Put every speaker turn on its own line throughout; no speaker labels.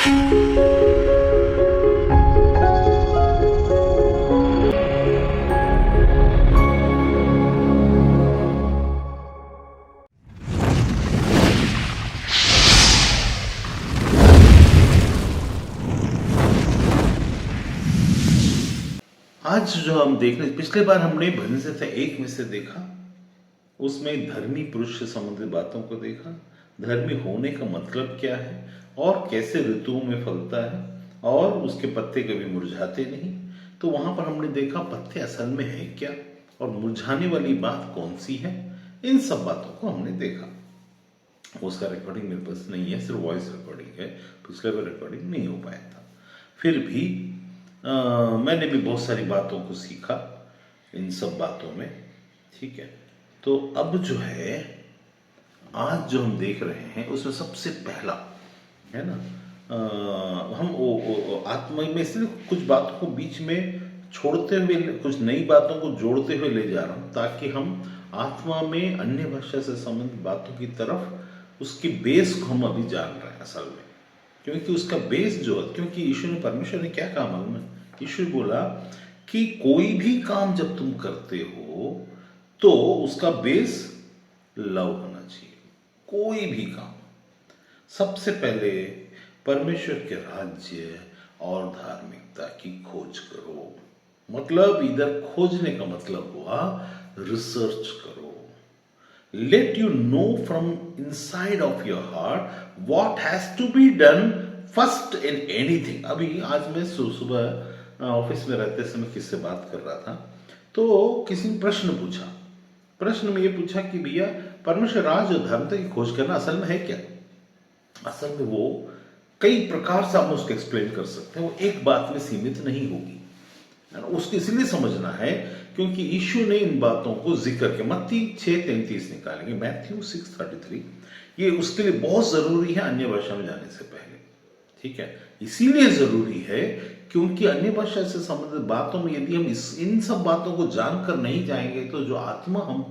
आज जो हम देख रहे, पिछले बार हमने भजन संहिता 1 में से देखा, उसमें धर्मी पुरुष से संबंधित बातों को देखा, धर्मी होने का मतलब क्या है और कैसे ऋतुओं में फलता है और उसके पत्ते कभी मुरझाते नहीं। तो वहां पर हमने देखा पत्ते असल में है क्या और मुरझाने वाली बात कौन सी है, इन सब बातों को हमने देखा। उसका रिकॉर्डिंग मेरे पास नहीं है, सिर्फ वॉइस रिकॉर्डिंग है, पिछले बार रिकॉर्डिंग नहीं हो पाया था। फिर भी मैंने भी बहुत सारी बातों को सीखा इन सब बातों में, ठीक है। तो अब जो है आज जो हम देख रहे हैं उसमें सबसे पहला है ना, हम आत्मा में इसलिए कुछ बातों को बीच में छोड़ते हुए कुछ नई बातों को जोड़ते हुए ले जा रहा हूं, ताकि हम आत्मा में अन्य भाषा से संबंधित बातों की तरफ उसकी बेस को हम अभी जान रहे हैं असल में। क्योंकि उसका बेस जो है, क्योंकि ईश्वर ने, परमेश्वर ने क्या कहा मालूम है? ईश्वर बोला कि कोई भी काम जब तुम करते हो तो उसका बेस लव होना चाहिए। कोई भी काम सबसे पहले परमेश्वर के राज्य और धार्मिकता की खोज करो। मतलब इधर खोजने का मतलब हुआ रिसर्च करो। Let you know from inside of your heart what has to be done first in anything। अभी आज मैं सुबह ऑफिस में रहते समय किससे बात कर रहा था, तो किसी ने प्रश्न पूछा। प्रश्न में ये पूछा कि भैया परमेश्वर राज और धर्मता की खोज करना असल में है क्या? असल में वो कई प्रकार से आप उसको एक्सप्लेन कर सकते हैं, वो एक बात में सीमित नहीं होगी। उसको इसलिए समझना है क्योंकि यीशु ने इन बातों को जिक्र किया। मत्ती 6:33 निकालेंगे, मैथ्यू 6:33, ये उसके लिए बहुत जरूरी है अन्य भाषा में जाने से पहले, ठीक है। इसीलिए जरूरी है क्योंकि अन्य भाषा से संबंधित बातों में यदि हम इन सब बातों को जानकर नहीं जाएंगे तो जो आत्मा हम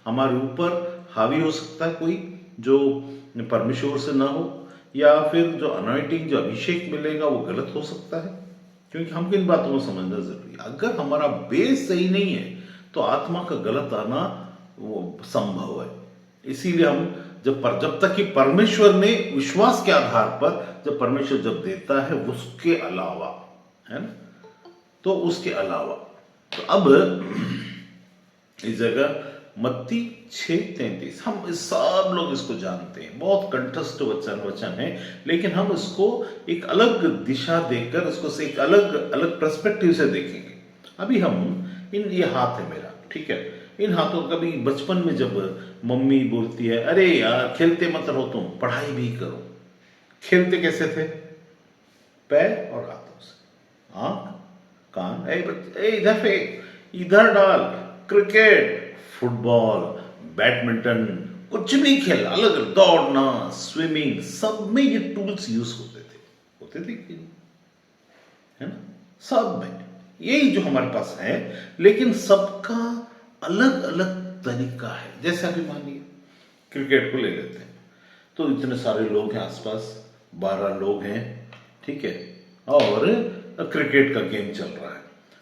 हमारे ऊपर हावी हो सकता है, कोई जो परमेश्वर से ना हो, या फिर जो अनॉइंटिंग, जो अभिषेक मिलेगा वो गलत हो सकता है। क्योंकि हमको इन बातों को समझना जरूरी है। अगर हमारा बेस सही नहीं है तो आत्मा का गलत आना वो संभव है। इसीलिए हम जब तक कि परमेश्वर ने विश्वास के आधार पर, जब परमेश्वर जब देता है उसके अलावा, है ना, तो उसके अलावा, तो अब इस जगह मत्ती 6:33, हम सब लोग इसको जानते हैं, बहुत कंठस्थ वचन है, लेकिन हम इसको एक अलग दिशा देकर इसको से एक अलग पर्सपेक्टिव से देखेंगे। अभी हम ये हाथ है मेरा, ठीक है, इन हाथों, कभी बचपन में जब मम्मी बोलती है अरे यार खेलते मत रहो, तुम पढ़ाई भी करो। खेलते कैसे थे? पैर और हाथों से, आंख, कान, इधर फेंक, इधर डाल, क्रिकेट, फुटबॉल, बैडमिंटन, कुछ भी खेल, अलग दौड़ना, स्विमिंग, सब में ये टूल्स यूज होते थे कि नहीं? है ना, सब में यही जो हमारे पास है, लेकिन सबका अलग अलग तरीका है। जैसे अभी मानिए क्रिकेट को ले लेते हैं, तो इतने सारे लोग हैं आसपास, 12 लोग हैं, ठीक है, और क्रिकेट का गेम चल रहा है।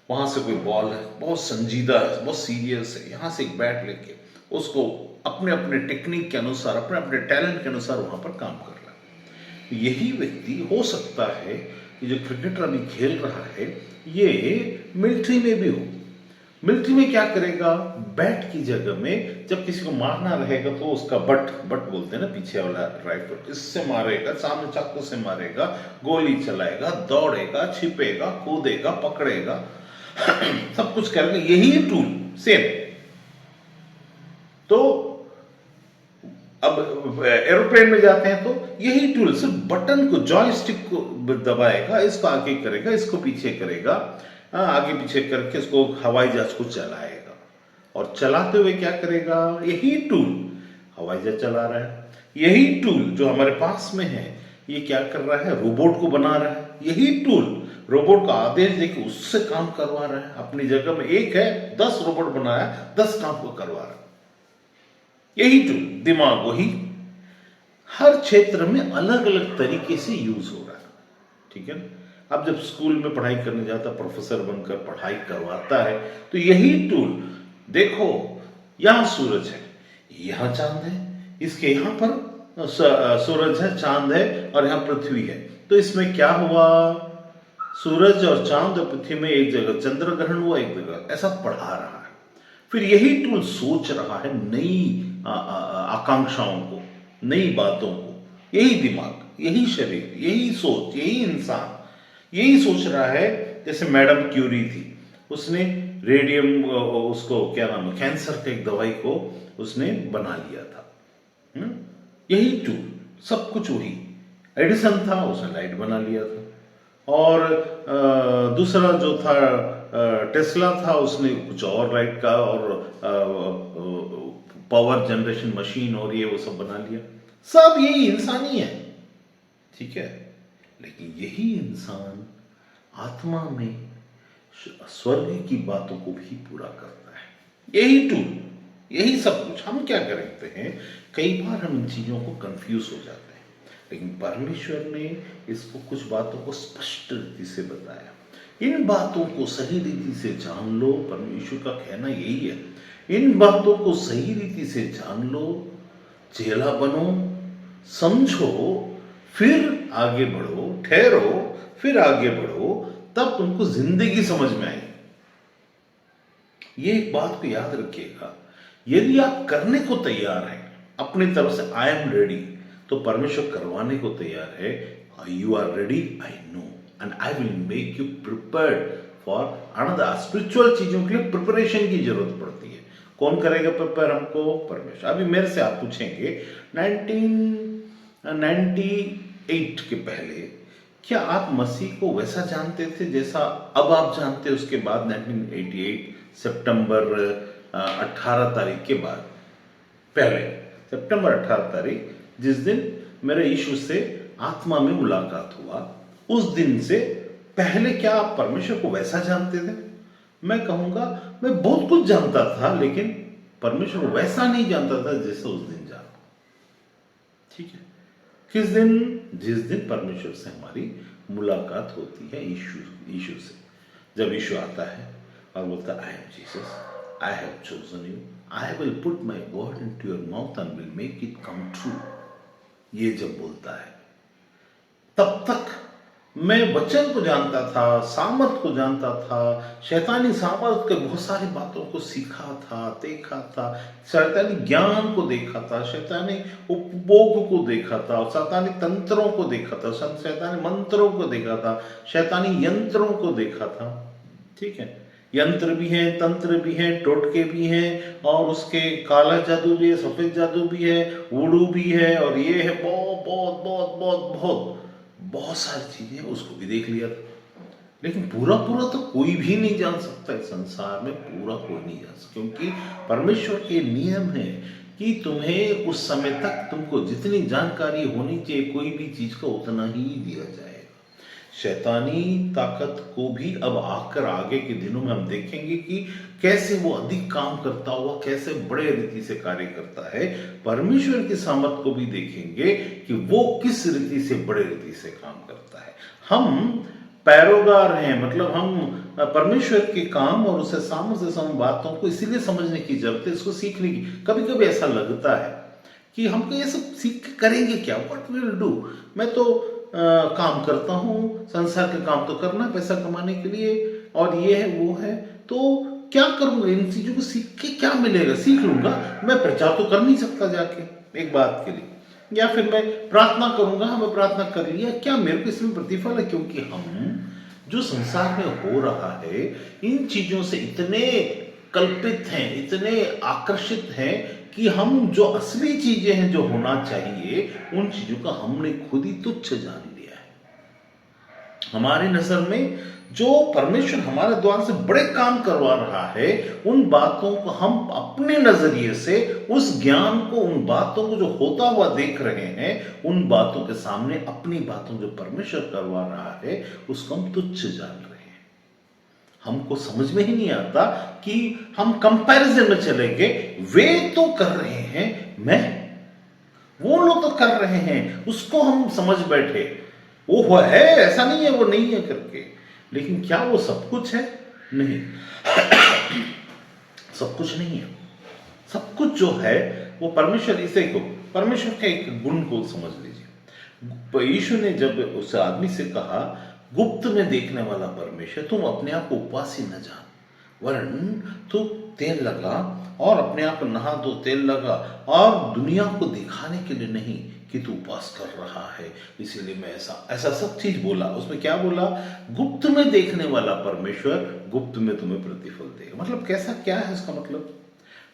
वहां से कोई बॉल है, बहुत संजीदा है, बहुत सीरियस है, यहां से एक बैट लेके उसको अपने अपने टेक्निक के अनुसार, अपने अपने टैलेंट के अनुसार वहां पर काम कर रहा है। यही व्यक्ति हो सकता है कि जो क्रिकेटर अभी खेल रहा है ये मिलिट्री में भी हो। मिलिट्री में क्या करेगा? बैट की जगह में जब किसी को मारना रहेगा तो उसका बट बोलते हैं ना, पीछे वाला राइफल, इससे मारेगा, सामने चाकू से मारेगा, गोली चलाएगा, दौड़ेगा, छिपेगा, कूदेगा, पकड़ेगा, सब कुछ करेगा, यही टूल सेम। तो अब एरोप्लेन में जाते हैं तो यही टूल, सिर्फ बटन को, जॉयस्टिक को दबाएगा, इसको आगे करेगा, इसको पीछे करेगा, आगे पीछे करके इसको हवाई जहाज को चलाएगा। और चलाते हुए क्या करेगा? यही टूल हवाई जहाज चला रहा है। यही टूल जो हमारे पास में है ये क्या कर रहा है? रोबोट को बना रहा है। यही टूल रोबोट का आदेश देके उससे काम करवा रहा है। अपनी जगह में एक है, 10 रोबोट बनाया, 10 काम को करवा रहा है। यही टूल, दिमाग वही, हर क्षेत्र में अलग अलग तरीके से यूज हो रहा है। ठीक है ना। अब जब स्कूल में पढ़ाई करने जाता, प्रोफेसर बनकर पढ़ाई करवाता है, तो यही टूल, देखो यहां सूरज है, यहां चांद है, इसके यहां पर सूरज है, चांद है और यहां पृथ्वी है, तो इसमें क्या हुआ, सूरज और चांद और पृथ्वी में एक जगह चंद्र ग्रहण हुआ, एक जगह, ऐसा पढ़ा रहा है। फिर यही टूल सोच रहा है नई आकांक्षाओं को, नई बातों को, यही दिमाग, यही शरीर, यही सोच, यही इंसान यही सोच रहा है। जैसे मैडम क्यूरी थी, उसने रेडियम, उसको क्या नाम है, कैंसर के एक दवाई को उसने बना लिया था। यही टूल, सब कुछ वही। एडिसन था, उसने लाइट बना लिया था। और दूसरा जो था टेस्ला था, उसने कुछ और लाइट का और पावर जनरेशन मशीन और ये वो सब बना लिया। सब यही इंसानी है, ठीक है। लेकिन यही इंसान आत्मा में स्वर्ग की बातों को भी पूरा करता है। यही टूल, यही सब कुछ। हम क्या करते हैं, कई बार हम इन चीजों को कंफ्यूज हो जाते हैं, लेकिन परमेश्वर ने इसको कुछ बातों को स्पष्ट रीति से बताया। इन बातों को सही रीति से जान लो, परमेश्वर का कहना यही है। इन बातों को सही रीति से जान लो, चेला बनो, समझो, फिर आगे बढ़ो, ठहरो, फिर आगे बढ़ो, तब तुमको जिंदगी समझ में आएगी। ये एक बात को याद रखिएगा, यदि आप करने को तैयार हैं अपनी तरफ से, आई एम रेडी, तो परमेश्वर करवाने को तैयार है। You are ready, I know, and I will make you prepared for another. Spiritual चीजों के लिए प्रिपरेशन की जरूरत पड़ती है। कौन करेगा प्रिपेयर हमको? परमेश्वर। अभी मेरे से आप पूछेंगे 1998 के पहले क्या आप मसीह को वैसा जानते थे जैसा अब आप जानते? उसके बाद 1988 सितंबर 18 तारीख के बाद, पहले सितंबर 18 तारीख, जिस दिन मेरे यीशु से आत्मा में मुलाकात हुआ, उस दिन से पहले क्या आप परमेश्वर को वैसा जानते थे? मैं कहूंगा मैं बहुत कुछ जानता था, लेकिन परमेश्वर को वैसा नहीं जानता था जैसे उस दिन जाना। ठीक है। किस दिन? जिस दिन परमेश्वर से हमारी मुलाकात होती है, यीशु से। जब यीशु आता है और बोलता है, I am Jesus, I have chosen you, I will put my word into your mouth and will make it come true. ये जब बोलता है, तब तक मैं वचन को जानता था, सामर्थ को जानता था, शैतानी सामर्थ के बहुत सारी बातों को सीखा था, देखा था, शैतानी ज्ञान को देखा था, शैतानी उपभोग को देखा था, शैतानी तंत्रों को देखा था, शैतानी मंत्रों को देखा था, शैतानी यंत्रों को देखा था। ठीक है, यंत्र भी हैं, तंत्र भी हैं, टोटके भी हैं, और उसके काला जादू भी है, सफेद जादू भी है, वुडू भी है, और ये है, बहुत बहुत बहुत बहुत बहुत बहुत सारी चीजें, उसको भी देख लिया था। लेकिन पूरा पूरा तो कोई भी नहीं जान सकता इस संसार में, पूरा कोई नहीं जान सकता, क्योंकि परमेश्वर के नियम है कि तुम्हें उस समय तक तुमको जितनी जानकारी होनी चाहिए कोई भी चीज का, उतना ही दिया जाएगा। शैतानी ताकत को भी अब आकर आगे के दिनों में हम देखेंगे कि कैसे वो अधिक काम करता हुआ, कैसे बड़े रीति से कार्य करता है। परमेश्वर की सामर्थ को भी देखेंगे कि वो किस रीति से, बड़े रीति से काम करता है। हम पैरोगार हैं, मतलब हम परमेश्वर के काम और उसे सामर्थ्य से सम बातों को इसीलिए समझने की जरूरत है, इसको सीखने की। कभी कभी ऐसा लगता है कि हमको ये सब सीख के करेंगे क्या, व्हाट वी विल डू। मैं तो काम करता हूँ, संसार के काम तो करना पैसा कमाने के लिए, और ये है वो है, तो क्या करूंगा? इन चीजों को सीख के क्या मिलेगा? सीख लूंगा, मैं प्रचार तो कर नहीं सकता जाके एक बात के लिए, या फिर मैं प्रार्थना करूंगा, मैं प्रार्थना कर लिया, क्या मेरे को इसमें प्रतिफल है? क्योंकि हम जो संसार में हो रहा है, इन चीजों से इतने कल्पित हैं, इतने आकर्षित हैं कि हम जो असली चीजें हैं, जो होना चाहिए, उन चीजों का हमने खुद ही तुच्छ जान लिया है। हमारी नजर में जो परमेश्वर हमारे द्वारा से बड़े काम करवा रहा है, उन बातों को हम अपने नजरिए से, उस ज्ञान को, उन बातों को जो होता हुआ देख रहे हैं, उन बातों के सामने अपनी बातों जो परमेश्वर करवा रहा है, उसको हम तुच्छ जान रहे हैं। हमको समझ में ही नहीं आता कि हम कंपैरिजन में चले गए, वे तो कर रहे हैं, मैं, वो लोग तो कर रहे हैं, उसको हम समझ बैठे, वो है, ऐसा नहीं है वो नहीं है करके, लेकिन क्या वो सब कुछ है? नहीं। सब कुछ नहीं है। सब कुछ जो है वो परमेश्वर, इसे को परमेश्वर के एक गुण को समझ लीजिए। यीशु ने जब उस आदमी से कहा, गुप्त में देखने वाला परमेश्वर, तुम अपने आप को उपवासी न जान, वरन तू तेल लगा और अपने आप नहा दो, तेल लगा, और दुनिया को दिखाने के लिए नहीं कि तू उपवास कर रहा है, इसीलिए मैं ऐसा ऐसा सब चीज बोला। उसमें क्या बोला? गुप्त में देखने वाला परमेश्वर गुप्त में तुम्हें प्रतिफल देगा। मतलब कैसा, क्या है इसका मतलब?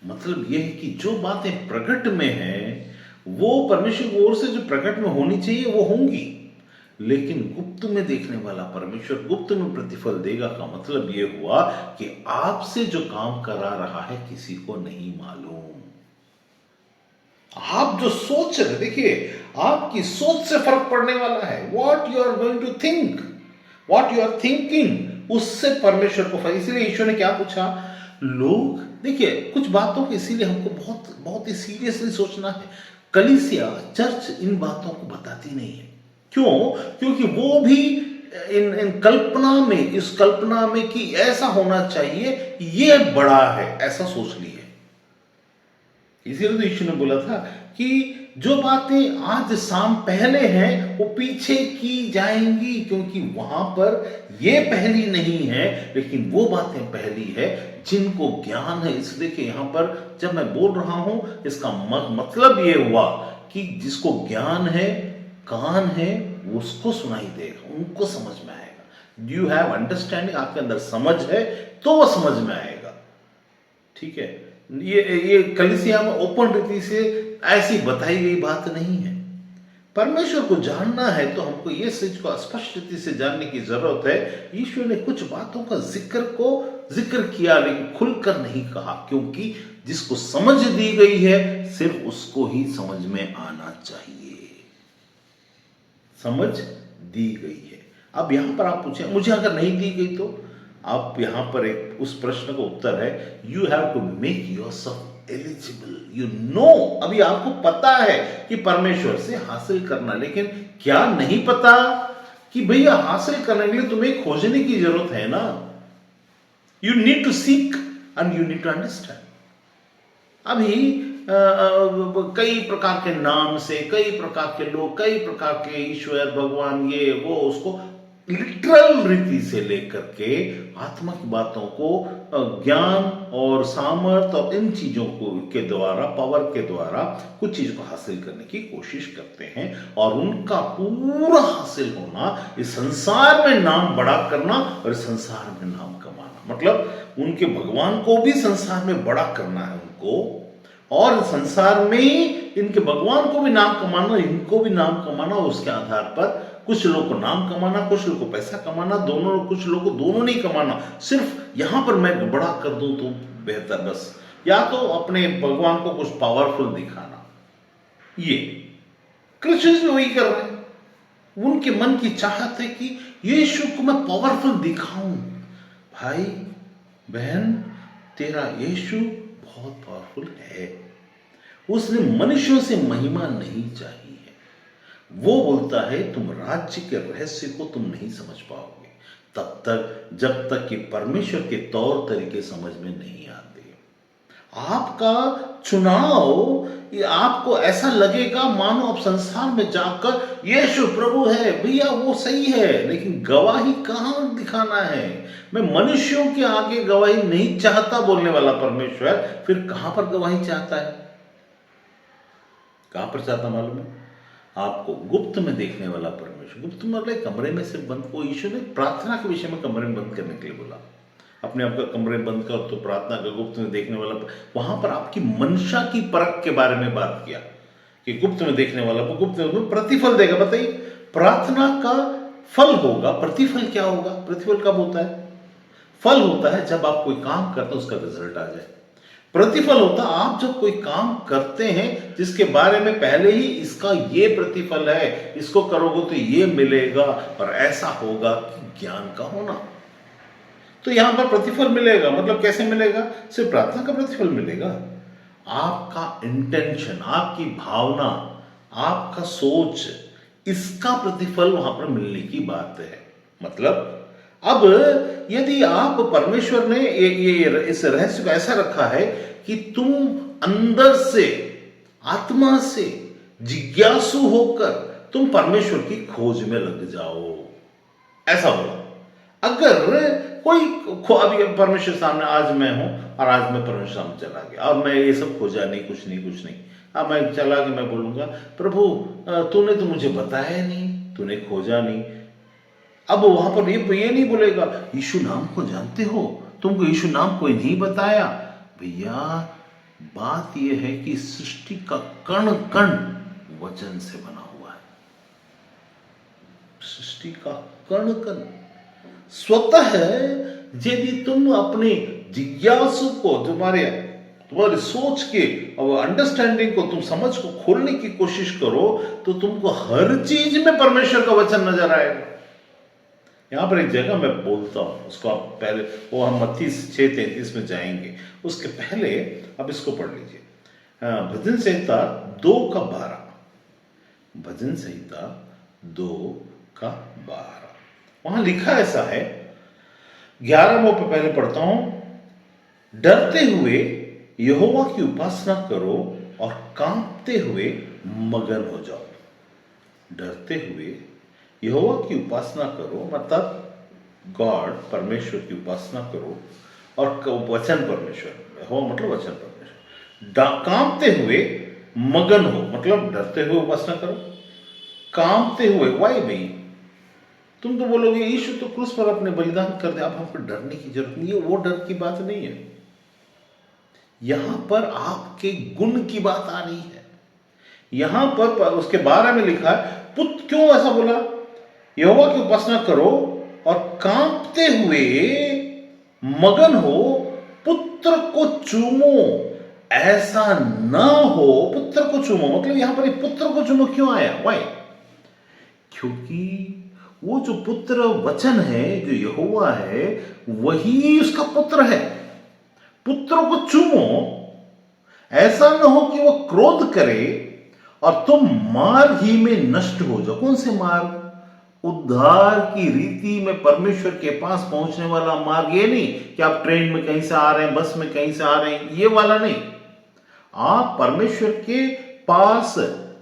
मतलब यह है कि जो बातें प्रकट में हैं वो परमेश्वर की ओर से जो प्रकट में होनी चाहिए वो होंगी, लेकिन गुप्त में देखने वाला परमेश्वर गुप्त में प्रतिफल देगा का मतलब यह हुआ कि आपसे जो काम करा रहा है किसी को नहीं मालूम। आप जो सोच रहे, देखिए आपकी सोच से फर्क पड़ने वाला है। What you are going to think, what you are thinking, उससे परमेश्वर को फर्क। इसलिए ईश्वर ने क्या पूछा? लोग, देखिए कुछ बातों को इसीलिए हमको बहुत बहुत ही सीरियसली सोचना है। कलीसिया, चर्च इन बातों को बताती नहीं है। क्यों? क्योंकि वो भी इन कल्पना में, इस कल्पना में कि ऐसा होना चाहिए, ये बड़ा है, ऐसा सोच ली है। इसीलिए तो यीशु ने बोला था कि जो बातें आज शाम पहले हैं वो पीछे की जाएंगी, क्योंकि वहां पर ये पहली नहीं है, लेकिन वो बातें पहली है जिनको ज्ञान है। इसलिए कि यहां पर जब मैं बोल रहा हूं, इसका मतलब ये हुआ कि जिसको ज्ञान है, कान है, उसको सुनाई देगा, उनको समझ में आएगा। Do you have understanding? आपके अंदर समझ है तो वो समझ में आएगा। ठीक है, ये कलीसिया में ओपन रीति से ऐसी बताई गई बात नहीं है। परमेश्वर को जानना है तो हमको ये चीज को स्पष्ट रीति से जानने की जरूरत है। ईश्वर ने कुछ बातों का जिक्र किया, लेकिन खुलकर नहीं कहा, क्योंकि जिसको समझ दी गई है सिर्फ उसको ही समझ में आना चाहिए। समझ दी गई है। अब यहां पर आप पूछे मुझे अगर नहीं दी गई तो आप यहां पर एक उस प्रश्न का उत्तर है, you have to make yourself eligible. You know, अभी आपको पता है कि परमेश्वर से हासिल करना, लेकिन क्या नहीं पता कि भैया हासिल करने के लिए तुम्हें खोजने की जरूरत है ना। You need to seek and you need to understand. अभी कई प्रकार के नाम से कई प्रकार के लोग, कई प्रकार के ईश्वर, भगवान, ये वो, उसको लिटरल रीति से लेकर के आत्मा की बातों को ज्ञान और सामर्थ और इन चीजों को के द्वारा, पावर के द्वारा कुछ चीज को हासिल करने की कोशिश करते हैं, और उनका पूरा हासिल होना इस संसार में नाम बड़ा करना और इस संसार में नाम कमाना। मतलब उनके भगवान को भी संसार में बड़ा करना है उनको, और संसार में इनके भगवान को भी नाम कमाना, इनको भी नाम कमाना। उसके आधार पर कुछ लोग को नाम कमाना, कुछ लोग को पैसा कमाना, दोनों, कुछ लोग को दोनों नहीं कमाना। सिर्फ यहां पर मैं बड़ा कर दूं तो बेहतर, बस, या तो अपने भगवान को कुछ पावरफुल दिखाना। ये क्रिश्चियंस भी वही कर रहे हैं। उनके मन की चाहत है कि यीशु को मैं पावरफुल दिखाऊं। भाई बहन, तेरा यीशु बहुत पावरफुल है। उसने मनुष्यों से महिमा नहीं चाहिए। वो बोलता है तुम राज्य के रहस्य को तुम नहीं समझ पाओगे तब तक, जब तक कि परमेश्वर के तौर तरीके समझ में नहीं आते। आपका चुनाव, आपको ऐसा लगेगा मानो आप संसार में जाकर यीशु प्रभु है, भैया वो सही है, लेकिन गवाही कहां दिखाना है? मैं मनुष्यों के आगे गवाही नहीं चाहता बोलने वाला परमेश्वर फिर कहां पर गवाही चाहता है? कहां पर चाहता मालूम है आपको? गुप्त में देखने वाला परमेश्वर। गुप्त में मतलब कमरे में से बंद को ईश्वर ने प्रार्थना के विषय में कमरे में बंद करने के लिए बोला। अपने आप का कमरे बंद कर तो प्रार्थना का। गुप्त में देखने वाला, वहां पर आपकी मंशा की परख के बारे में बात किया कि गुप्त में देखने वाला को गुप्त में प्रतिफल देगा। बताइए, प्रार्थना का फल होगा, प्रतिफल क्या होगा? प्रतिफल कब होता है? फल होता है जब आप कोई काम करते हैं उसका रिजल्ट आ जाए। प्रतिफल होता आप जब कोई काम करते हैं जिसके बारे में पहले ही इसका ये प्रतिफल है, इसको करोगे तो ये मिलेगा और ऐसा होगा कि ज्ञान का होना। तो यहां पर प्रतिफल मिलेगा, मतलब कैसे मिलेगा? सिर्फ प्रार्थना का प्रतिफल मिलेगा। आपका इंटेंशन, आपकी भावना, आपका सोच, इसका प्रतिफल वहां पर मिलने की बात है। मतलब अब यदि आप परमेश्वर ने ये इस रहस्य को ऐसा रखा है कि तुम अंदर से, आत्मा से जिज्ञासु होकर तुम परमेश्वर की खोज में लग जाओ, ऐसा बोला। अगर कोई अभी परमेश्वर सामने, आज मैं हूं और आज मैं परमेश्वर सामने चला गया और मैं ये सब खोजा नहीं, कुछ नहीं, अब मैं चला के मैं बोलूंगा प्रभु तूने तो मुझे बताया नहीं, तूने खोजा नहीं। अब वहां पर ये नहीं बोलेगा यीशु नाम को जानते हो, तुमको यीशु नाम कोई नहीं बताया। भैया बात यह है कि सृष्टि का कण कण वचन से बना हुआ है। सृष्टि का कण कण स्वतः, यदि तुम अपने जिज्ञासु को, तुम्हारे सोच के और अंडरस्टैंडिंग को, तुम समझ को खोलने की कोशिश करो, तो तुमको हर चीज में परमेश्वर का वचन नजर आएगा। यहां पर एक जगह मैं बोलता हूं, उसको आप पहले, वो हम मत्ती 6:33 में जाएंगे, उसके पहले अब इसको पढ़ लीजिए। भजन संहिता 2:12, भजन संहिता 2:12 वहां लिखा ऐसा है, 11वां पे पहले पढ़ता हूं। डरते हुए यहोवा की उपासना करो और कांपते हुए मगन हो जाओ। डरते हुए यहोवा की उपासना करो, मतलब गॉड, परमेश्वर की उपासना करो, और वचन परमेश्वर, यहोवा मतलब वचन परमेश्वर। कांपते हुए मगन हो, मतलब डरते हुए उपासना करो, कांपते हुए। वाई भाई, तुम तो बोलोगे यीशु तो क्रूस पर अपने बलिदान कर दे, अब हमको डरने की जरूरत नहीं है। वो डर की बात नहीं है, यहां पर आपके गुण की बात आ रही है। यहां पर उसके बारे में लिखा है, पुत्र क्यों ऐसा बोला, यहोवा की उपासना करो और कांपते हुए मगन हो, पुत्र को चूमो, ऐसा ना हो। पुत्र को चूमो मतलब यहां पर पुत्र को चूमो क्यों आया, वाई? क्योंकि वो जो पुत्र वचन है, जो यहोवा है, वही उसका पुत्र है। पुत्र को चूमो, ऐसा ना हो कि वो क्रोध करे और तुम मार्ग ही में नष्ट हो जाओ। कौन से मार्ग? उद्धार की रीति में परमेश्वर के पास पहुंचने वाला मार्ग। ये नहीं कि आप ट्रेन में कहीं से आ रहे हैं, बस में कहीं से आ रहे हैं, ये वाला नहीं। आप परमेश्वर के पास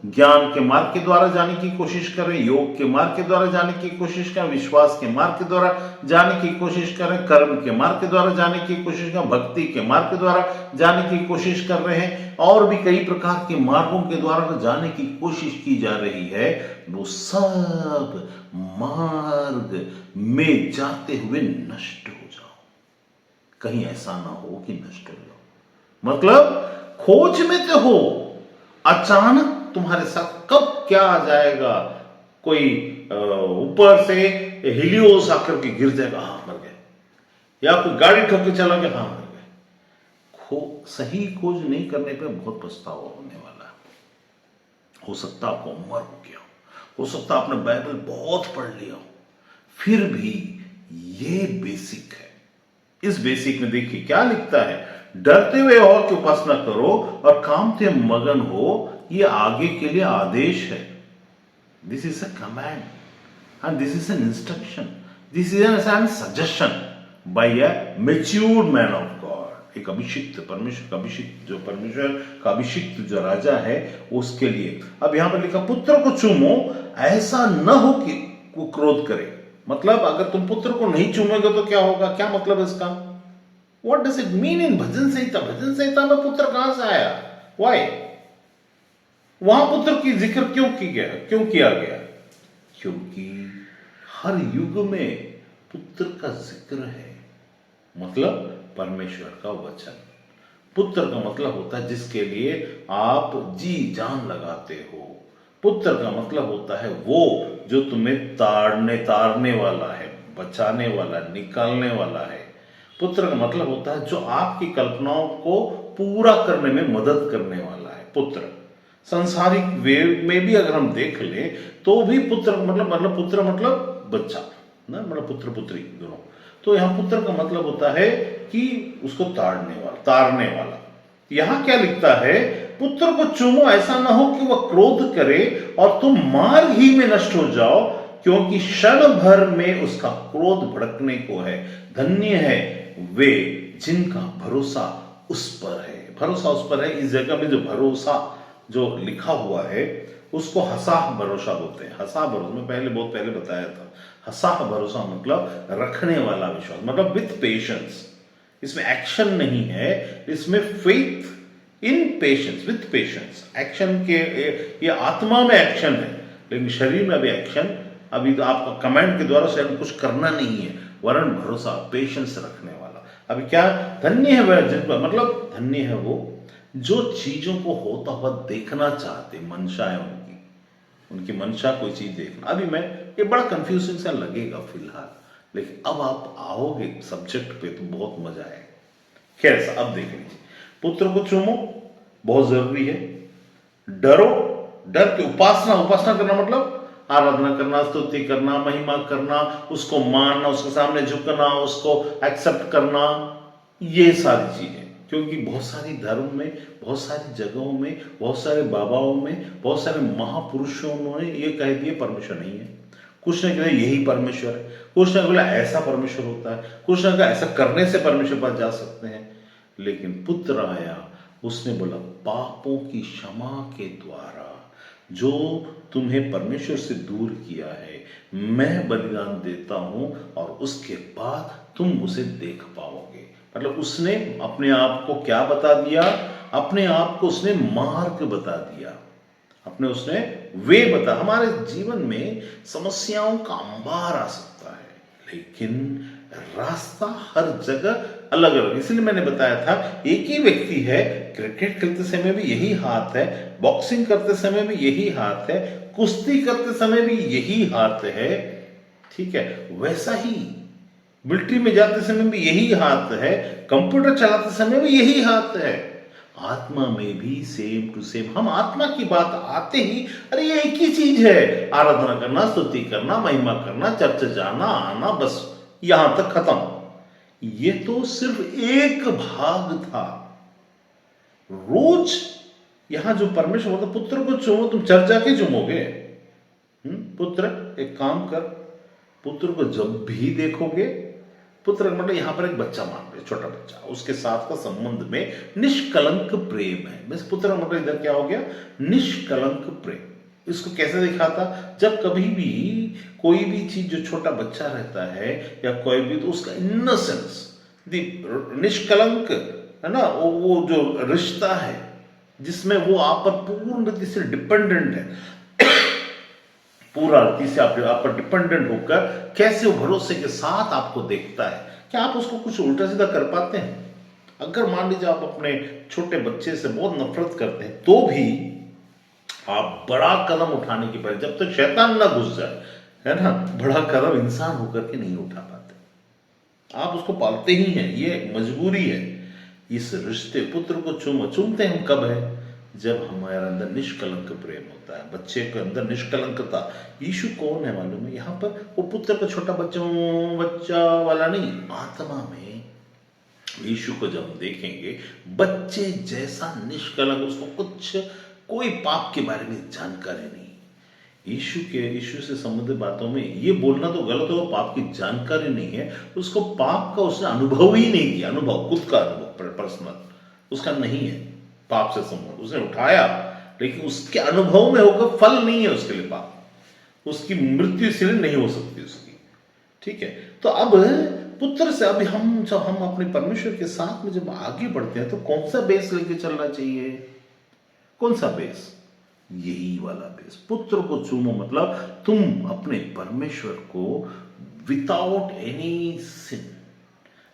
ज्ञान के मार्ग के द्वारा जाने की कोशिश करें, योग के मार्ग के द्वारा जाने की कोशिश करें, विश्वास के मार्ग के द्वारा जाने की कोशिश करें, कर्म के मार्ग के द्वारा जाने की कोशिश करें, भक्ति के मार्ग के द्वारा जाने की कोशिश कर रहे हैं, और भी कई प्रकार के मार्गों के द्वारा जाने की कोशिश की जा रही है। वो सब मार्ग में जाते हुए नष्ट हो जाओ। कहीं ऐसा ना हो कि नष्ट हो जाओ। मतलब खोज में तो हो, अचानक तुम्हारे साथ कब क्या आ जाएगा, कोई ऊपर से हिलियोस आकर के गिर जाएगा, हाँ मर गए, या कोई गाड़ी ठोक के चला गया, हाँ मर गए। सही खोज नहीं करने पे बहुत पछतावा होने वाला है। हो सकता आपको उम्र हो गया, हो सकता आपने बाइबल बहुत पढ़ लिया हो, फिर भी ये बेसिक है। इस बेसिक में देखिए क्या लिखता है, डरते हुए और की उपासना करो और कामते मगन हो, ये आगे के लिए आदेश है। This is a command and this is an instruction, this is an suggestion by a matured man of God. एक अभिषिक्त, परमेश्वर का अभिषिक्त, जो परमेश्वर का अभिषिक्त जो राजा है, उसके लिए। अब यहां पर लिखा, पुत्र को चूमो, ऐसा न हो कि वो क्रोध करे। मतलब अगर तुम पुत्र को नहीं चूमोगे तो क्या होगा, क्या मतलब इसका? What does it mean in भजन संहिता? भजन संहिता में पुत्र कहां से आया? Why? वहां पुत्र की जिक्र क्यों किया गया? क्योंकि हर युग में पुत्र का जिक्र है। मतलब परमेश्वर का वचन। पुत्र का मतलब होता है जिसके लिए आप जी जान लगाते हो। पुत्र का मतलब होता है वो जो तुम्हें तारने वाला है, बचाने वाला, निकालने वाला है। पुत्र का मतलब होता है जो आपकी कल्पनाओं को पूरा करने में मदद करने वाला है। पुत्र संसारिक वे में भी अगर हम देख ले तो भी पुत्र मतलब पुत्र मतलब बच्चा ना, मतलब पुत्र पुत्री दोनों। तो यहां पुत्र का मतलब होता है कि उसको तारने वाला। यहां क्या लिखता है, पुत्र को चूमो, ऐसा ना हो कि वह क्रोध करे और तुम मार्ग ही में नष्ट हो जाओ, क्योंकि क्षण भर में उसका क्रोध भड़कने को है। धन्य है वे जिनका भरोसा उस पर है। भरोसा उस पर है, इस जगह में जो भरोसा जो लिखा हुआ है उसको हसाह भरोसा बोलते हैं। हसाह भरोसा में पहले बहुत पहले बताया था। हसाह भरोसा मतलब रखने वाला विश्वास, मतलब विथ पेशेंस। इसमें एक्शन नहीं है, इसमें faith in patience, with patience. Action के ये आत्मा में एक्शन है, लेकिन शरीर में अभी एक्शन, अभी तो आपका कमेंट के द्वारा शायद कुछ करना नहीं है, वरन भरोसा, पेशेंस रखने वाला। अभी क्या, धन्य है वह जिन पर, मतलब धन्य है वो जो चीजों को होता हुआ देखना चाहते, मंशा है उनकी, उनकी मंशा कोई चीज देखना। अभी मैं, ये बड़ा कंफ्यूजिंग सा लगेगा फिलहाल, लेकिन अब आप आओगे सब्जेक्ट पे तो बहुत मजा आएगा। खैर, अब देख लीजिए, पुत्र को चूमो बहुत जरूरी है। डरो, डर की उपासना, उपासना करना मतलब आराधना करना, स्तुति करना, महिमा करना, उसको मानना, उसके सामने झुकना, उसको एक्सेप्ट करना, ये सारी चीजें। क्योंकि बहुत सारी धर्म में, बहुत सारी जगहों में, बहुत सारे बाबाओं में, बहुत सारे महापुरुषों ने ये कह दिए परमेश्वर नहीं है। कुछ ने कहा यही परमेश्वर है, कुछ ने बोला ऐसा परमेश्वर होता है, कुछ ने कहा ऐसा करने से परमेश्वर पास जा सकते हैं। लेकिन पुत्र आया, उसने बोला पापों की क्षमा के द्वारा जो तुम्हें परमेश्वर से दूर किया है, मैं बलिदान देता हूं और उसके बाद तुम उसे देख पाओगे। मतलब उसने अपने आप को क्या बता दिया, अपने आप को उसने मार्ग बता दिया, अपने उसने वे बता। हमारे जीवन में समस्याओं का अंबार आ सकता है, लेकिन रास्ता हर जगह अलग अलग। इसलिए मैंने बताया था, एक ही व्यक्ति है, क्रिकेट खेलते समय भी यही हाथ है, बॉक्सिंग करते समय भी यही हाथ है, कुश्ती करते समय भी यही हाथ है, ठीक है। वैसा ही मिलिट्री में जाते समय भी यही हाथ है, कंप्यूटर चलाते समय भी यही हाथ है। आत्मा में भी सेम टू सेम। हम आत्मा की बात आते ही, अरे ये एक ही चीज है, आराधना करना, स्तुति करना, महिमा करना, चर्च जाना आना, बस यहां तक खत्म। ये तो सिर्फ एक भाग था। रोज यहां जो परमेश्वर बोलता, पुत्र को चूमो, तुम चर्च जाके चूमोगे? पुत्र, एक काम कर, पुत्र को जब भी देखोगे, पुत्र मतलब यहां पर एक बच्चा मान रहे, छोटा बच्चा, उसके साथ का संबंध में निष्कलंक प्रेम है। बस पुत्र मतलब इधर क्या हो गया, निष्कलंक प्रेम। इसको कैसे दिखाता, जब कभी भी कोई भी चीज, जो छोटा बच्चा रहता है या कोई भी, तो उसका इनोसेंस, निष्कलंक है ना, वो जो रिश्ता है जिसमें वो आप पर पूर्ण रीति से डिपेंडेंट है, पूरा रीति से आप पर डिपेंडेंट होकर कैसे वो भरोसे के साथ आपको देखता है। क्या आप उसको कुछ उल्टा सीधा कर पाते हैं? अगर मान लीजिए आप अपने छोटे बच्चे से बहुत नफरत करते हैं, तो भी आप बड़ा कदम उठाने की पहले, जब तक शैतान ना घुस जाए, है ना, बड़ा कदम इंसान होकर के नहीं उठा पाते। आप उसको पालते ही हैं, ये मजबूरी है। इस रिश्ते, पुत्र को चूमते हम कब है, जब हमारे अंदर निष्कलंक प्रेम होता है, बच्चे के अंदर निष्कलंकता। यीशु कौन है मालूम है? यहाँ पर वो पुत्र का छोटा बच्चा वाला नहीं, आत्मा में यीशु को जब हम देखेंगे, बच्चे जैसा निष्कलंक, उसको कुछ, कोई पाप के बारे में जानकारी नहीं। यीशु से संबंधित बातों में ये बोलना तो गलत होगा, पाप की जानकारी नहीं है, उसको पाप का उसने अनुभव ही नहीं किया, अनुभव, खुद का अनुभव पर्सनल उसका नहीं है पाप से संबंध। उसने उठाया, लेकिन उसके अनुभव में होगा, फल नहीं है उसके लिए पाप, उसकी मृत्यु इसलिए नहीं हो सकती उसकी, ठीक है। तो अब पुत्र से, अभी जब हम अपने परमेश्वर के साथ में जब आगे बढ़ते हैं, तो कौन सा बेस लेके चलना चाहिए? कौन सा बेस? यही वाला बेस। पुत्र को चूमो मतलब तुम अपने परमेश्वर को विदाउट एनी सिन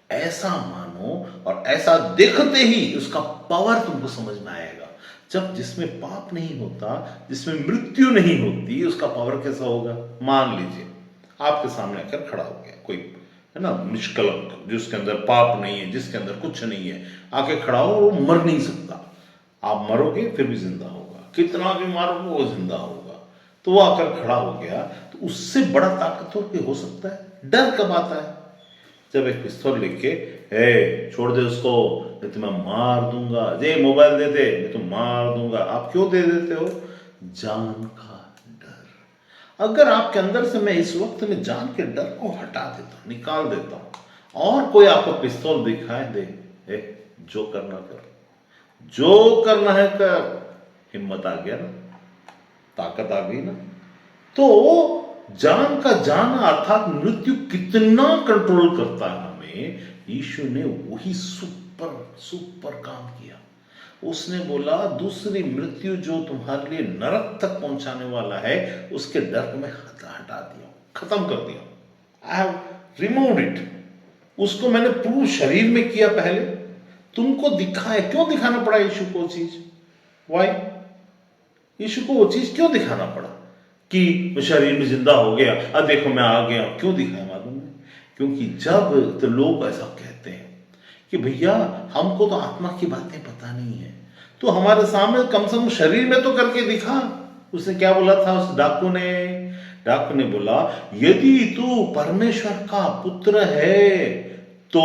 ऐसा मानो, और ऐसा देखते ही उसका पावर तुमको समझ में आएगा। जब जिसमें पाप नहीं होता, जिसमें मृत्यु नहीं होती, उसका पावर कैसा होगा? मान लीजिए आपके सामने आकर खड़ा हो गया कोई, है ना, निष्कलंक, जिसके अंदर पाप नहीं है, जिसके अंदर कुछ नहीं है, आके खड़ा हो, वो मर नहीं सकता। आप मरोगे फिर भी जिंदा होगा, कितना भी मारोगे वो जिंदा होगा। तो वो आकर खड़ा हो गया, तो उससे बड़ा ताकतवर कोई हो सकता है? डर कब आता है? जब एक पिस्तौल लेके, छोड़ दे उसको नहीं तो मैं मार दूंगा, दे मोबाइल दे दे नहीं तो मार दूंगा, आप क्यों दे देते हो? जान का डर। अगर आपके अंदर से मैं इस वक्त में जान के डर को हटा देता हूं, निकाल देता हूं, और कोई आपको पिस्तौल दिखाए दे, जो करना कर, जो करना है कर, हिम्मत आ गया ना, ताकत आ गई ना। तो जान का जाना अर्थात मृत्यु कितना कंट्रोल करता है हमें, यीशु ने वही सुपर सुपर काम किया। उसने बोला दूसरी मृत्यु जो तुम्हारे लिए नरक तक पहुंचाने वाला है, उसके डर को मैं हटा दिया, खत्म कर दिया। I have removed it. उसको मैंने पूर्ण शरीर में किया पहले, तुमको दिखाया। क्यों दिखाना पड़ा यीशु को वो चीज? वाई? यीशु को वो चीज क्यों दिखाना पड़ा कि शरीर में जिंदा हो गया, अब देखो मैं आ गया? क्यों दिखाया मालूम है? क्योंकि जब तो लोग ऐसा कहते हैं कि भैया हमको तो आत्मा की बातें पता नहीं है, तो हमारे सामने कम से कम शरीर में तो करके दिखा। उसने क्या बोला था उस डाकू ने? डाकू ने बोला यदि तू परमेश्वर का पुत्र है तो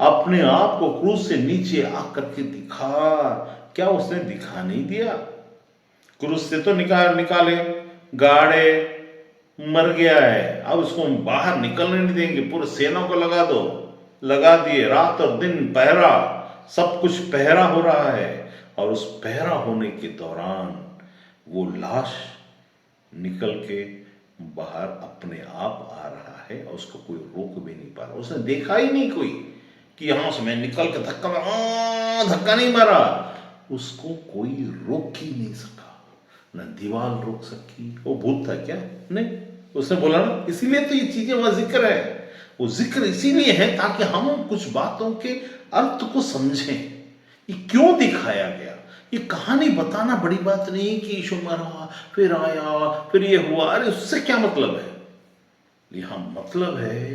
अपने आप को क्रूस से नीचे आ करके दिखा। क्या उसने दिखा नहीं दिया? क्रूस से तो निकाले, गाड़े, मर गया है, अब उसको हम बाहर निकलने नहीं देंगे, पूरे सेना को लगा दो, लगा दिए, रात और दिन पहरा, सब कुछ पहरा हो रहा है। और उस पहरा होने के दौरान वो लाश निकल के बाहर अपने आप आ रहा है और उसको कोई रोक भी नहीं पा रहा। उसने देखा ही नहीं कोई कि यहां से मैं निकल के धक्का नहीं मारा, उसको कोई रोक ही नहीं सका, न दीवार रोक सकी। वो भूत था क्या? नहीं। उसने बोला ना, इसीलिए तो ये चीजें वहां जिक्र है। वो जिक्र इसीलिए है ताकि हम कुछ बातों के अर्थ को समझें, ये क्यों दिखाया गया। ये कहानी बताना बड़ी बात नहीं है कि यीशु मरा, फिर आया, फिर ये हुआ, अरे उससे क्या मतलब है? यहां मतलब है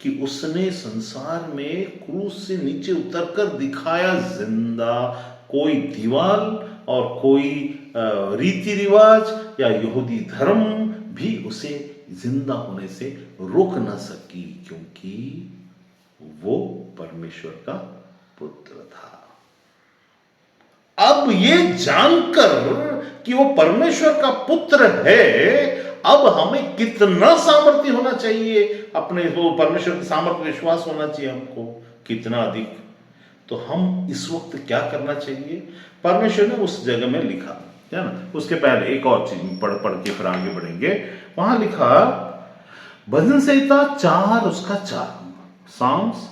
कि उसने संसार में क्रूस से नीचे उतरकर दिखाया जिंदा। कोई दीवार और कोई रीति रिवाज या यहूदी धर्म भी उसे जिंदा होने से रोक ना सकी, क्योंकि वो परमेश्वर का पुत्र था। अब ये जानकर कि वो परमेश्वर का पुत्र है, अब हमें कितना सामर्थ्य होना चाहिए, अपने वो परमेश्वर के सामर्थ्य विश्वास होना चाहिए हमको, कितना अधिक। तो हम इस वक्त क्या करना चाहिए? परमेश्वर ने उस जगह में लिखा है ना। उसके पहले एक और चीज पढ़ के फिर आगे बढ़ेंगे। वहां लिखा भजन संहिता 4 उसका 4, साम्स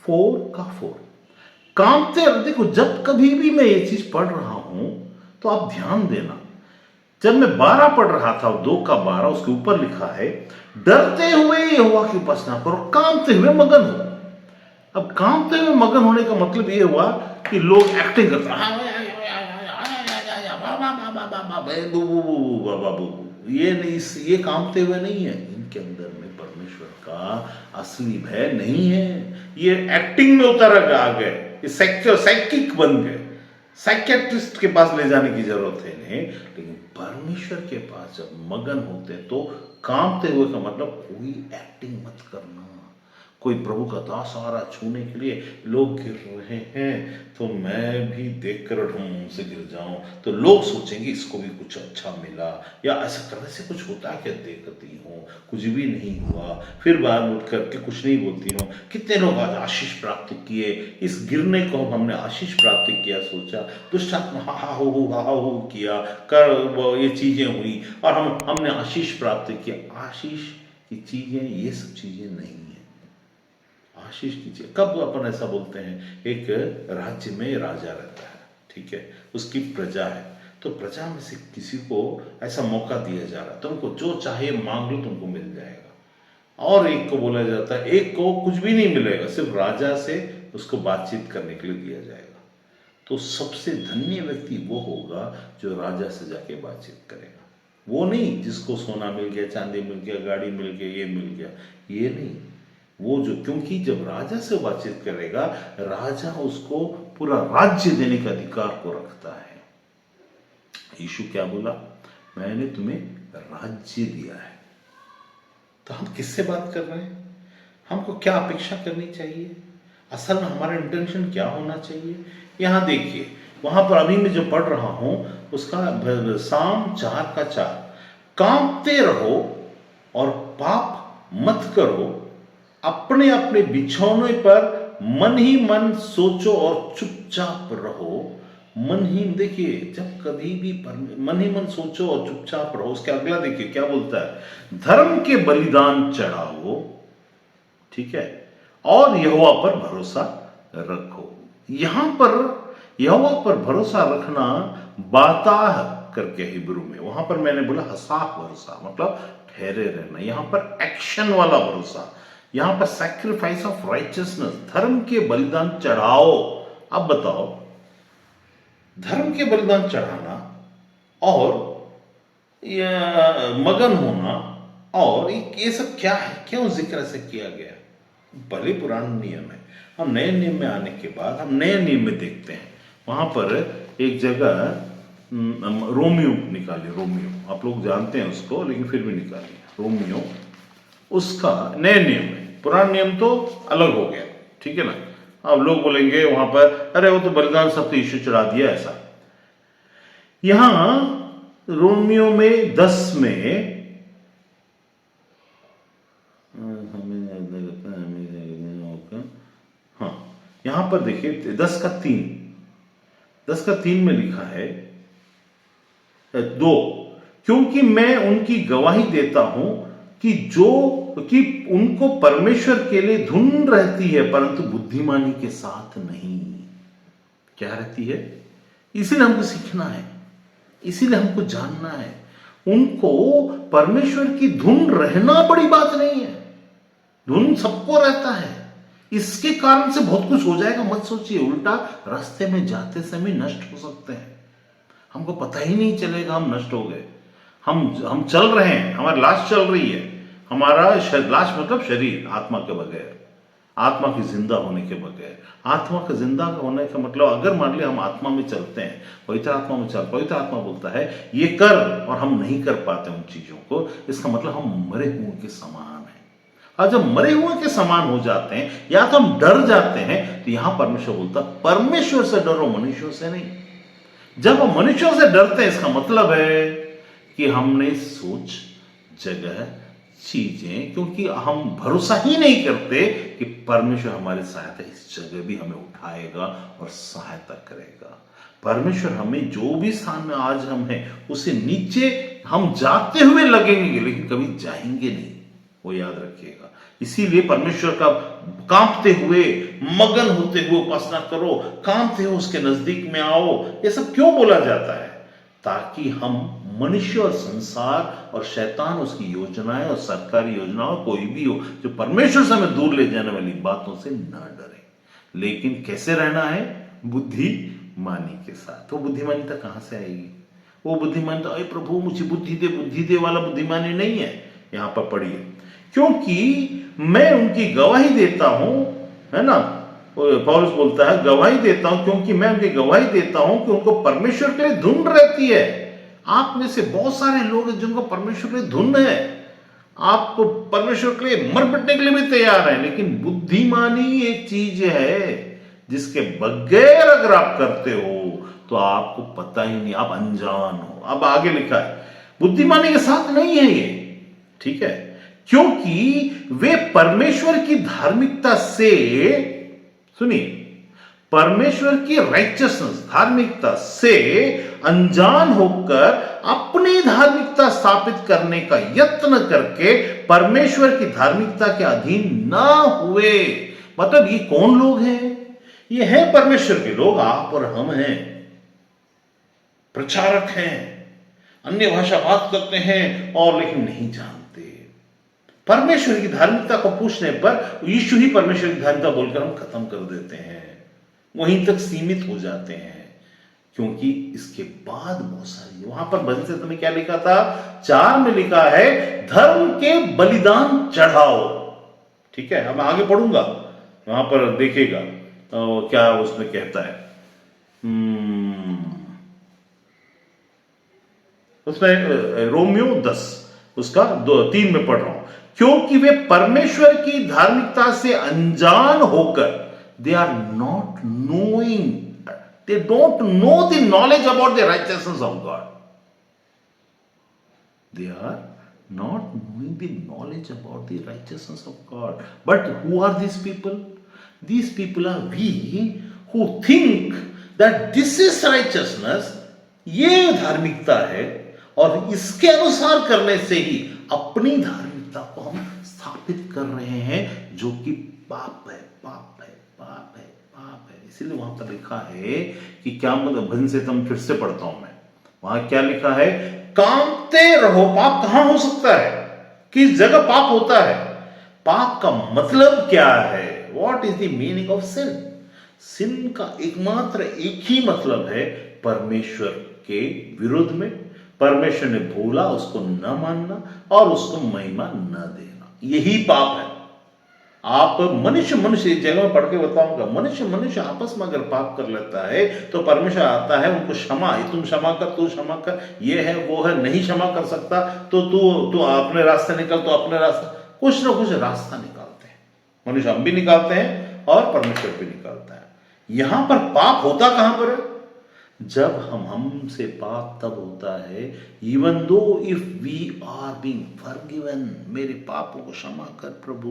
4 का 4, कामते। देखो जब कभी भी मैं ये चीज पढ़ रहा हूं तो आप ध्यान देना, जब मैं 12 पढ़ रहा था, 2 का 12, उसके ऊपर लिखा है डरते हुए यहोवा की उपासना करो, कामते हुए मगन हो। अब कामते हुए मगन होने का मतलब ये हुआ कि लोग एक्टिंग करते हैं, ये नहीं, ये कामते हुए नहीं है। इनके अंदर में परमेश्वर का असली भय नहीं है, ये एक्टिंग में उतर आ गए, ये साइकिक बन गए। साइकियाट्रिस्ट के पास ले जाने की जरूरत है इन्हें। लेकिन परमेश्वर के पास जब मगन होते तो कामते हुए का मतलब कोई एक्टिंग मत करना। कोई प्रभु का दास आ रहा छूने के लिए, लोग गिर रहे हैं तो मैं भी देखकर ढूंढ से गिर जाऊं, तो लोग सोचेंगे इसको भी कुछ अच्छा मिला, या ऐसा करने से कुछ होता है क्या? देखती हूँ कुछ भी नहीं हुआ, फिर बाहर उठ करके कुछ नहीं बोलती हूँ। कितने लोग आज आशीष प्राप्त किए, इस गिरने को हमने आशीष प्राप्त किया सोचा, दुष्टात्मा हा हा हो किया, कर ये चीजें हुई और हमने आशीष प्राप्त किया। आशीष की चीजें ये सब चीजें नहीं है। आशीष कीजिए। कब अपन ऐसा बोलते हैं? एक राज्य में राजा रहता है, ठीक है, उसकी प्रजा है, तो प्रजा में से किसी को ऐसा मौका दिया जा रहा है, तुमको जो चाहे मांग लो तुमको मिल जाएगा। और एक को बोला जाता है, एक को कुछ भी नहीं मिलेगा, सिर्फ राजा से उसको बातचीत करने के लिए दिया जाएगा। तो सबसे धन्य व्यक्ति वो होगा जो राजा से जाके बातचीत करेगा। वो नहीं जिसको सोना मिल गया, चांदी मिल गया, गाड़ी मिल गया, ये मिल गया, ये नहीं। वो जो, क्योंकि जब राजा से बातचीत करेगा, राजा उसको पूरा राज्य देने का अधिकार को रखता है। यीशु क्या बोला? मैंने तुम्हें राज्य दिया है। तो हम किससे बात कर रहे हैं? हमको क्या अपेक्षा करनी चाहिए, असल में हमारा इंटेंशन क्या होना चाहिए। यहाँ देखिए, वहां पर अभी मैं जो पढ़ रहा हूं उसका साम 4 का 4, कांपते रहो और पाप मत करो, अपने अपने बिछौने पर मन ही मन सोचो और चुपचाप रहो। मन ही देखिए, जब कभी भी मन ही मन सोचो और चुपचाप रहो, उसके अगला देखिए क्या बोलता है, धर्म के बलिदान चढ़ाओ, ठीक है, और यहोवा पर भरोसा रखो। यहां पर यहोवा पर भरोसा रखना बाताह करके हिब्रू में, वहां पर मैंने बोला हसाह भरोसा, मतलब ठहरे रहना। यहां पर एक्शन वाला भरोसा, यहां पर सैक्रिफाइस ऑफ राइचियसनेस, धर्म के बलिदान चढ़ाओ। अब बताओ, धर्म के बलिदान चढ़ाना और मगन होना और ये सब क्या है, क्यों जिक्र से किया गया। भले पुराना नियम है, हम नए नियम में आने के बाद हम नए नियम में देखते हैं। वहां पर एक जगह रोमियो निकालिए, रोमियो आप लोग जानते हैं उसको, लेकिन फिर भी निकालिए रोमियो, उसका नए नियम में। पुराना नियम तो अलग हो गया, ठीक है ना। अब लोग बोलेंगे वहां पर, अरे वो तो बलिदान सब तो यीशु चढ़ा दिया, ऐसा। यहां रोमियो में 10 में, हाँ यहां पर देखिए 10 का 3 में लिखा है 2, क्योंकि मैं उनकी गवाही देता हूं कि उनको परमेश्वर के लिए धुन रहती है, परंतु बुद्धिमानी के साथ नहीं। क्या रहती है, इसीलिए हमको सीखना है, इसीलिए हमको जानना है। उनको परमेश्वर की धुन रहना बड़ी बात नहीं है, धुन सबको रहता है। इसके कारण से बहुत कुछ हो जाएगा, मत सोचिए। उल्टा रास्ते में जाते समय नष्ट हो सकते हैं, हमको पता ही नहीं चलेगा हम नष्ट हो गए। हम चल रहे हैं, हमारी लाश चल रही है, हमारा लाश मतलब शरीर, आत्मा के बगैर, आत्मा की जिंदा होने के बगैर। आत्मा का जिंदा होने का मतलब, अगर मान लिया हम आत्मा में चलते हैं, पवित्र आत्मा में पवित्र आत्मा बोलता है ये कर, और हम नहीं कर पाते उन चीजों को, इसका मतलब हम मरे हुए के समान है। और जब मरे हुए के समान हो जाते हैं, या तो हम डर जाते हैं, तो यहां परमेश्वर बोलता परमेश्वर से डरो, मनुष्यों से नहीं। जब हम मनुष्यों से डरते हैं, इसका मतलब है कि हमने सोच, जगह, चीजें, क्योंकि हम भरोसा ही नहीं करते कि परमेश्वर हमारे सहायता इस जगह भी हमें उठाएगा और सहायता करेगा। परमेश्वर हमें जो भी स्थान में आज हम हैं, उसे नीचे हम जाते हुए लगेंगे, लेकिन कभी जाएंगे नहीं, वो याद रखिएगा। इसीलिए परमेश्वर का कांपते हुए, मगन होते हुए उपासना करो, कांपते हुए उसके नजदीक में आओ। ये सब क्यों बोला जाता है, ताकि हम मनुष्य और संसार और शैतान, उसकी योजनाएं और सरकारी योजनाओं, कोई भी हो जो परमेश्वर से हमें दूर ले जाने वाली बातों से न डरे। लेकिन कैसे रहना है, बुद्धिमानी के साथ। तो बुद्धिमानिता कहां से आएगी, वो बुद्धिमानिता, अरे प्रभु मुझे बुद्धि दे वाला बुद्धिमानी नहीं है। यहां पर पढ़िए, क्योंकि मैं उनकी गवाही देता हूं, है ना, पौलुस बोलता है गवाही देता हूं, क्योंकि मैं उनकी गवाही देता हूं कि उनको परमेश्वर के लिए धुन रहती है। आप में से बहुत सारे लोग हैं जिनको परमेश्वर के लिए धुन है, आप परमेश्वर के लिए मर मिटने के लिए भी तैयार है, लेकिन बुद्धिमानी एक चीज है जिसके बगैर अगर आप करते हो तो आपको पता ही नहीं, आप अनजान हो। अब आगे लिखा है, बुद्धिमानी के साथ नहीं है ये, ठीक है, क्योंकि वे परमेश्वर की धार्मिकता से, सुनिए, परमेश्वर की राइचियसनेस, धार्मिकता से अनजान होकर अपनी धार्मिकता स्थापित करने का यत्न करके परमेश्वर की धार्मिकता के अधीन ना हुए। मतलब ये कौन लोग हैं, ये है परमेश्वर के लोग, आप और हम हैं, प्रचारक हैं, अन्य भाषा बात करते हैं और लेकिन नहीं जानते। परमेश्वर की धार्मिकता को पूछने पर यीशु ही परमेश्वर की धार्मिकता बोलकर हम खत्म कर देते हैं, वहीं तक सीमित हो जाते हैं। क्योंकि इसके बाद बहुत सारी, वहां पर भजन संहिता में क्या लिखा था, 4 में लिखा है धर्म के बलिदान चढ़ाओ, ठीक है। अब आगे पढ़ूंगा, वहां पर देखिएगा क्या उसमें कहता है। उसमें रोमियो 10 उसका 3 में पढ़ रहा हूं, क्योंकि वे परमेश्वर की धार्मिकता से अनजान होकर they are not knowing, they don't know the knowledge about the righteousness of God, they are not knowing the knowledge about the righteousness of God. But who are these people? These people are we who think that this is righteousness, ये धार्मिकता है, और इसके अनुसार करने से ही अपनी धार्मिकता को हम स्थापित कर रहे हैं, जो कि पाप है, पाप है, पाप है, पाप है। इसीलिए वहां पर लिखा है कि क्या मतलब, भजन से तुम फिर से पढ़ता हूं मैं, वहां क्या लिखा है, कामते रहो। पाप कहां हो सकता है, किस जगह पाप होता है, पाप का मतलब क्या है, what is the meaning of sin. Sin का एकमात्र एक ही मतलब है, परमेश्वर के विरुद्ध में, परमेश्वर ने बोला उसको न मानना और उसको महिमा न देना, यही पाप है। आप मनुष्य मनुष्य, एक जगह में पढ़ के बताऊंगा, मनुष्य मनुष्य आपस में अगर पाप कर लेता है तो परमेश्वर आता है उनको क्षमा, तुम क्षमा कर, तू क्षमा कर, ये है वो है, नहीं क्षमा कर सकता तो तू अपने रास्ते निकल, तो अपने रास्ते, कुछ ना कुछ रास्ता निकालते हैं, मनुष्य हम भी निकालते हैं और परमेश्वर भी निकालता है। यहां पर पाप होता कहां पर है, जब हमसे पाप तब होता है, even though if we are being forgiven, मेरे पापों को क्षमा कर प्रभु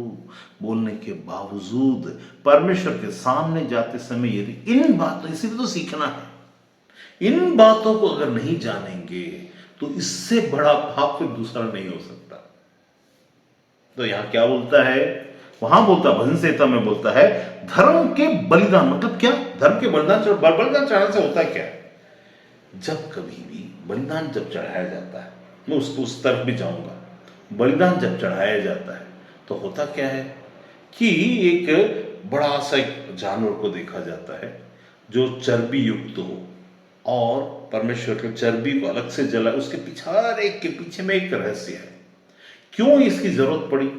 बोलने के बावजूद परमेश्वर के सामने जाते समय यदि इन बातों, इसीलिए तो सीखना है, इन बातों को अगर नहीं जानेंगे तो इससे बड़ा पाप फिर दूसरा नहीं हो सकता। तो यहां क्या बोलता है, वहां बोलता, भजन संहिता में बोलता है, धर्म के बलिदान, मतलब क्या, धर्म के बलिदान चढ़ाने से होता है क्या, जब कभी भी बलिदान जब चढ़ाया जाता है, मैं उस तरफ भी जाऊंगा, बलिदान जब चढ़ाया जाता है तो होता क्या है कि एक बड़ा सा एक जानवर को देखा जाता है जो चर्बी युक्त हो, और परमेश्वर के चर्बी को अलग से जला, उसके पीछे हर एक के पीछे में एक रहस्य है। क्यों इसकी जरूरत पड़ी,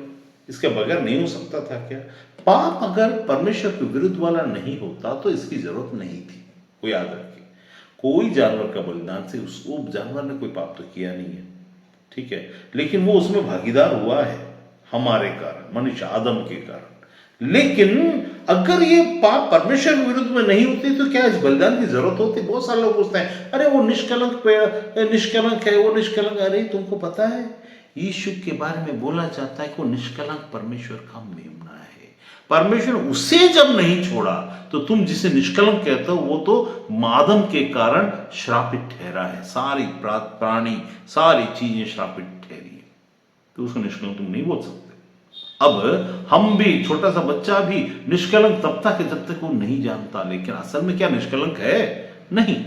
इसके बगैर नहीं हो सकता था क्या, पाप अगर परमेश्वर के विरुद्ध वाला नहीं होता तो इसकी जरूरत नहीं थी। कोई याद रखे, कोई जानवर का बलिदान से उस जानवर ने कोई पाप तो किया नहीं है, ठीक है, लेकिन वो उसमें भागीदार हुआ है हमारे कारण, मनुष्य आदम के कारण। लेकिन अगर ये पाप परमेश्वर के विरुद्ध में नहीं होती तो क्या इस बलिदान की जरूरत होती। बहुत सारे लोग पूछते हैं, अरे वो निष्कलंक है, वो निष्कलंक, अरे तुमको पता है यीशु के बारे में बोला जाता है कि वो निष्कलंक परमेश्वर का मेमना है। परमेश्वर उसे जब नहीं छोड़ा तो तुम जिसे निष्कलंक कहते हो वो तो आदम के कारण श्रापित ठहरा है, सारी प्राणी सारी चीजें श्रापित ठहरी है, तो उसको निष्कलंक तुम नहीं बोल सकते। अब हम भी, छोटा सा बच्चा भी निष्कलंक तब तक है जब तक वो नहीं जानता, लेकिन असल में क्या निष्कलंक है, नहीं।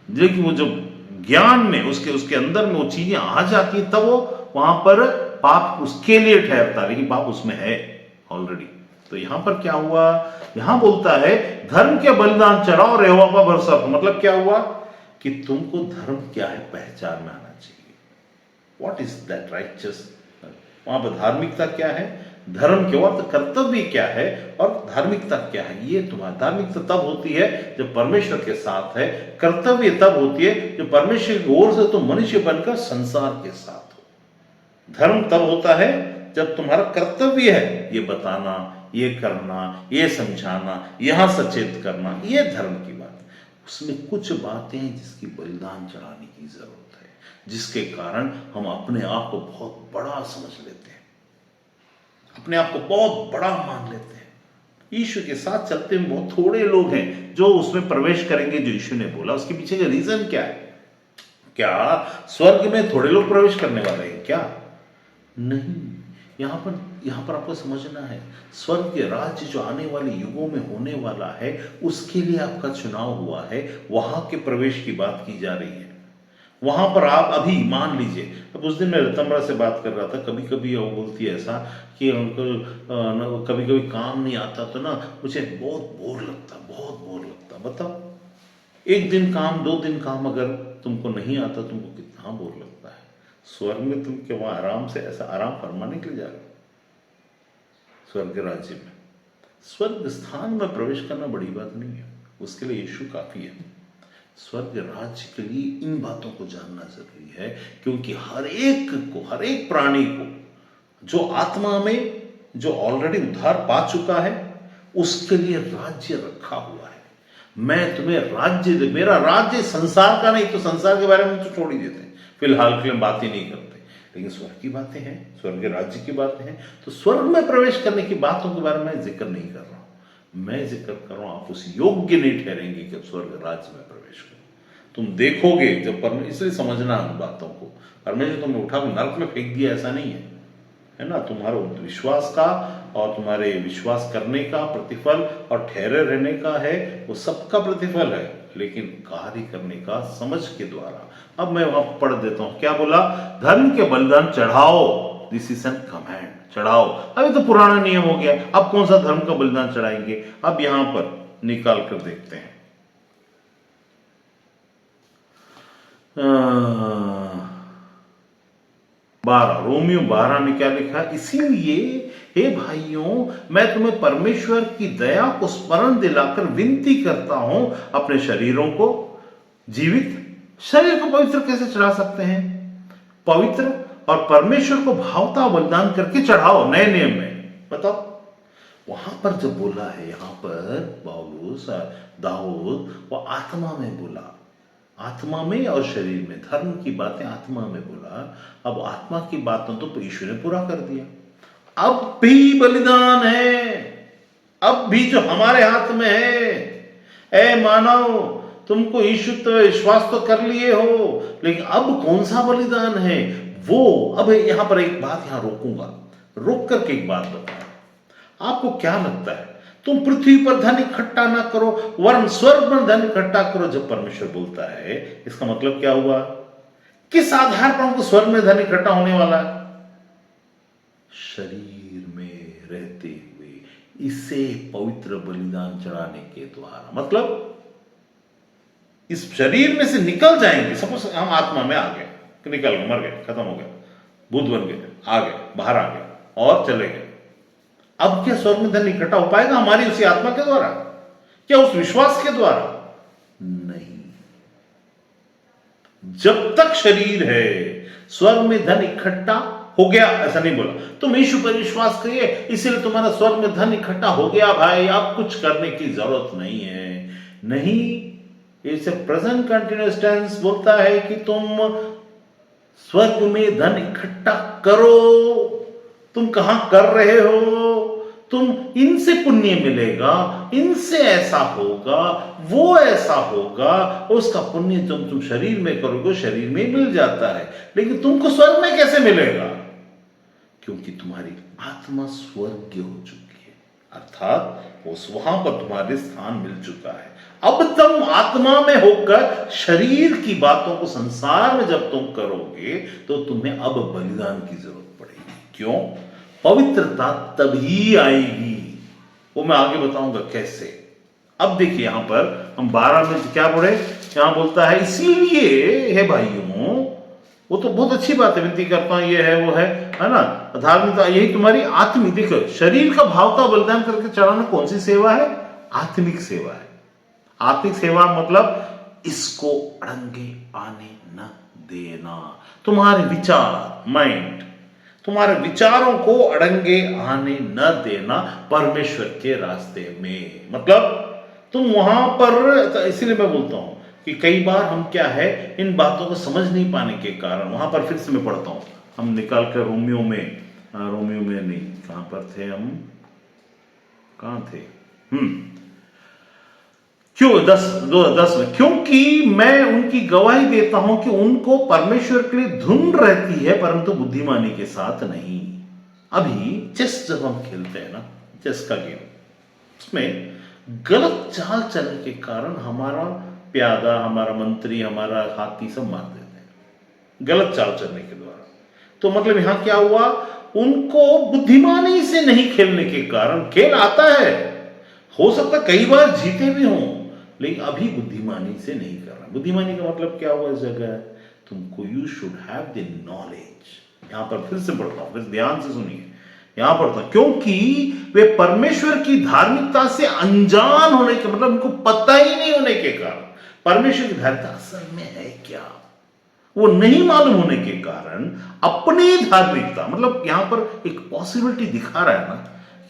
लेकिन वो जब ज्ञान में उसके अंदर में वो चीजें आ जाती है तब वो वहां पर पाप उसके लिए ठहरता, लेकिन पाप उसमें है ऑलरेडी। तो यहां पर क्या हुआ, यहां बोलता है धर्म के बलिदान चढ़ाओ और यहोवा पर भरोसा रखो। मतलब क्या हुआ कि तुमको धर्म क्या है पहचान में आना चाहिए, व्हाट इज दैट राइचियस। वहां पर धार्मिकता क्या है, धर्म के अर्थ कर्तव्य क्या है और धार्मिकता क्या है। ये तुम्हारी धार्मिकता तब होती है जब परमेश्वर के साथ है, कर्तव्य तब होती है जब परमेश्वर की ओर से तुम मनुष्य बनकर संसार के साथ हो। धर्म तब होता है जब तुम्हारा कर्तव्य है ये बताना, ये करना, ये समझाना, यहां सचेत करना, ये धर्म की बात। उसमें कुछ बातें हैं जिसकी बलिदान चढ़ाने की जरूरत है, जिसके कारण हम अपने आप को बहुत बड़ा समझ लेते हैं, अपने आप को बहुत बड़ा मान लेते हैं। यीशु के साथ चलते हुए बहुत थोड़े लोग हैं जो उसमें प्रवेश करेंगे जो यीशु ने बोला। उसके पीछे का रीजन क्या है, क्या स्वर्ग में थोड़े लोग प्रवेश करने वाले हैं क्या, नहीं। यहां पर आपको समझना है, स्वर्ग के राज्य जो आने वाले युगों में होने वाला है उसके लिए आपका चुनाव हुआ है, वहां के प्रवेश की बात की जा रही है। वहां पर आप अभी मान लीजिए, अब उस दिन मैं रतमरा से बात कर रहा था, कभी कभी वो बोलती है ऐसा कि अंकल कभी कभी काम नहीं आता तो ना मुझे बहुत बोर लगता, बहुत बोर लगता। बताओ, एक दिन काम, 2 दिन काम अगर तुमको नहीं आता तुमको कितना बोर लगता है। स्वर्ग में तुम क्या वहां आराम से ऐसा आराम फरमाने के लिए जा रहे हो, स्वर्ग राज्य में, स्वर्ग स्थान में प्रवेश करना बड़ी बात नहीं है, उसके लिए यीशु काफी है। स्वर्ग राज्य के लिए इन बातों को जानना जरूरी है, क्योंकि हर एक प्राणी को जो आत्मा में जो ऑलरेडी उद्धार पा चुका है उसके लिए राज्य रखा हुआ है। मैं तुम्हें राज्य दे, मेरा राज्य संसार का नहीं, तो संसार के बारे में तो छोड़ ही देते हैं, फिलहाल के लिए बात ही नहीं करते, लेकिन स्वर्ग की बातें हैं, स्वर्ग के राज्य की बातें हैं, तो स्वर्ग में प्रवेश करने की बातों के बारे में जिक्र नहीं कर रहा हूं। मैं जिक्र कर रहा हूं, आप उस योग्य नहीं ठहरेंगे कि स्वर्ग राज्य में प्रवेश करो। तुम देखोगे जब इसलिए समझना उन बातों को, परमेश्वर तुम्हें उठा के नरक में फेंक दिया ऐसा नहीं है ना। तुम्हारे विश्वास का और तुम्हारे विश्वास करने का प्रतिफल और ठहरे रहने का है, वो सबका प्रतिफल है, लेकिन कार्य करने का समझ के द्वारा। अब मैं वहां पढ़ देता हूं, क्या बोला, धर्म के बलिदान चढ़ाओ, दिस इज एन कमांड, चढ़ाओ। अभी तो पुराना नियम हो गया, अब कौन सा धर्म का बलिदान चढ़ाएंगे, अब यहां पर निकाल कर देखते हैं। 12 रोमियो 12 में क्या लिखा, इसीलिए हे भाइयों मैं तुम्हें परमेश्वर की दया को स्मरण दिलाकर विनती करता हूं, अपने शरीरों को जीवित, शरीर को पवित्र कैसे चढ़ा सकते हैं, पवित्र और परमेश्वर को भावता बलिदान करके चढ़ाओ, नए नियम में। बताओ वहां पर जब बोला है, यहां पर पौलुस दाऊद वो आत्मा में बोला, आत्मा में और शरीर में, धर्म की बातें आत्मा में बोला। अब आत्मा की बातों तो ईश्वर ने पूरा कर दिया, अब भी बलिदान है, अब भी जो हमारे हाथ में है। ए मानव, तुमको ईश्वर तो विश्वास तो कर लिए हो, लेकिन अब कौन सा बलिदान है वो। अब यहां पर एक बात यहां रोकूंगा, रोक करके एक बात बताऊं, आपको क्या लगता है, तुम पृथ्वी पर धन इकट्ठा ना करो वरन स्वर्ग में धन इकट्ठा करो, जब परमेश्वर बोलता है इसका मतलब क्या हुआ, किस आधार पर हमको स्वर्ग में धन इकट्ठा होने वाला है, शरीर में रहते हुए इसे पवित्र बलिदान चढ़ाने के द्वारा। मतलब इस शरीर में से निकल जाएंगे, सपोज हम आत्मा में आ गए, निकल गए, मर गए, खत्म हो गए, भूत बन गए, आ गए, बाहर आ गए और चले गए, अब क्या स्वर्ग में धन इकट्ठा हो पाएगा हमारी उसी आत्मा के द्वारा, क्या उस विश्वास के द्वारा? नहीं। जब तक शरीर है स्वर्ग में धन इकट्ठा हो गया ऐसा नहीं बोला, तुम यीशु पर विश्वास करिए इसलिए तुम्हारा स्वर्ग में धन इकट्ठा हो गया भाई, अब कुछ करने की जरूरत नहीं है। नहीं, इसे प्रेजेंट कंटिन्यूअस टेंस बोलता है कि तुम स्वर्ग में धन इकट्ठा करो। तुम कहां कर रहे हो, तुम इनसे पुण्य मिलेगा, इनसे ऐसा होगा, वो ऐसा होगा, उसका पुण्य तुम शरीर में करोगे, शरीर में मिल जाता है, लेकिन तुमको स्वर्ग में कैसे मिलेगा, क्योंकि तुम्हारी आत्मा स्वर्गीय हो चुकी है, अर्थात उस वहां पर तुम्हारे स्थान मिल चुका है। अब तुम आत्मा में होकर शरीर की बातों को संसार में जब तुम करोगे तो तुम्हें अब बलिदान की जरूरत पड़ेगी। क्यों? पवित्रता तभी आएगी, वो मैं आगे बताऊंगा कैसे। अब देखिए यहां पर हम 12 में क्या बोले, यहां बोलता है इसीलिए हे भाइयों, वो तो बहुत अच्छी बात है, विनती करता हूं, ये है वो है ना, धार्मिकता यही तुम्हारी आत्मिक, देखो शरीर का भावता बलिदान करके चढ़ाना कौन सी सेवा है, आत्मिक सेवा है। आत्मिक सेवा मतलब इसको अड़ंगे आने न देना, तुम्हारे विचार, माइंड, तुम्हारे विचारों को अड़ंगे आने न देना परमेश्वर के रास्ते में। मतलब तुम वहां पर, इसीलिए मैं बोलता हूं कि कई बार हम क्या है, इन बातों को समझ नहीं पाने के कारण, वहां पर फिर से मैं पढ़ता हूं, हम निकाल कर रोमियो में नहीं, कहां पर थे हम, कहां थे, क्यों 10 में, क्योंकि मैं उनकी गवाही देता हूं कि उनको परमेश्वर के लिए धुन रहती है परंतु बुद्धिमानी के साथ नहीं। अभी चेस जब हम खेलते हैं ना, चेस का गेम, उसमें गलत चाल चलने के कारण हमारा प्यादा, हमारा मंत्री, हमारा हाथी सब मार देते हैं गलत चाल चलने के द्वारा। तो मतलब यहां क्या हुआ, उनको बुद्धिमानी से नहीं खेलने के कारण, खेल आता है, हो सकता कई बार जीते भी हों, लेकिन अभी बुद्धिमानी से नहीं कर रहा। बुद्धिमानी का मतलब क्या हुआ इस जगह, तुमको you should have the knowledge. यहां पर फिर से पढ़ता हूं, फिर ध्यान से सुनिए, यहां पढ़ता, क्योंकि वे परमेश्वर की धार्मिकता से अनजान होने के, मतलब उनको पता ही नहीं होने के कारण, परमेश्वर की धार्मिकता असल में है क्या, वो नहीं मालूम होने के कारण अपनी धार्मिकता, मतलब यहां पर एक पॉसिबिलिटी दिखा रहा है ना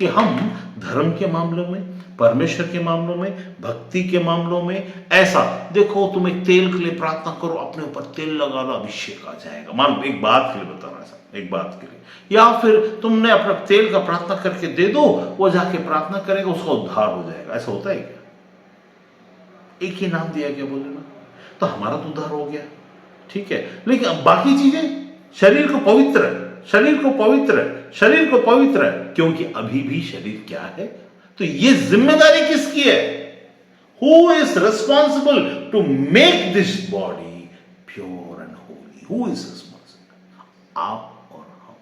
कि हम धर्म के मामलों में, परमेश्वर के मामलों में, भक्ति के मामलों में, ऐसा देखो तुम एक तेल के लिए प्रार्थना करो, अपने ऊपर तेल लगा लो, अभिषेक आ जाएगा। मान लो एक बात के लिए बता रहा है, एक बात के लिए, या फिर तुमने अपना तेल का प्रार्थना करके दे दो, वो जाके प्रार्थना करेगा, उसका उद्धार हो जाएगा। ऐसा होता है क्या? एक ही नाम दिया गया बोले ना, तो हमारा तो उद्धार हो गया, ठीक है। लेकिन अब बाकी चीजें, शरीर को पवित्र, शरीर को पवित्र, शरीर को पवित्र, क्योंकि अभी भी शरीर क्या है? तो ये जिम्मेदारी किसकी है? Who is responsible to make this body pure and holy? Who is responsible? आप और हम।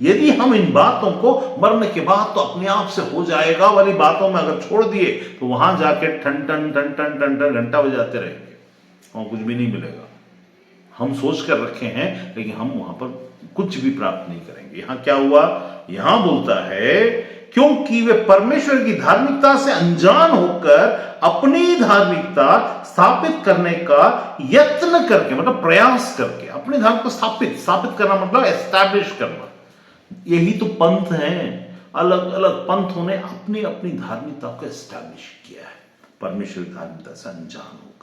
यदि हम इन बातों को मरने के बाद तो अपने आप से हो जाएगा वाली बातों में अगर छोड़ दिए, तो वहां जाके ठन ठन ठन ठन ठन ठन घंटा बजाते रहेंगे और कुछ भी नहीं मिलेगा। हम सोच कर रखे हैं, लेकिन हम वहां पर कुछ भी प्राप्त नहीं करेंगे। यहां क्या हुआ? यहां बोलता है क्योंकि वे परमेश्वर की धार्मिकता से अनजान होकर अपनी धार्मिकता स्थापित करने का यत्न करके, मतलब प्रयास करके, अपनी धार्मिकता को स्थापित करना मतलब एस्टैब्लिश करना। यही तो पंथ है। अलग अलग पंथों ने अपनी अपनी धार्मिकता को एस्टैब्लिश किया है परमेश्वर की धार्मिकता से अनजान होकर।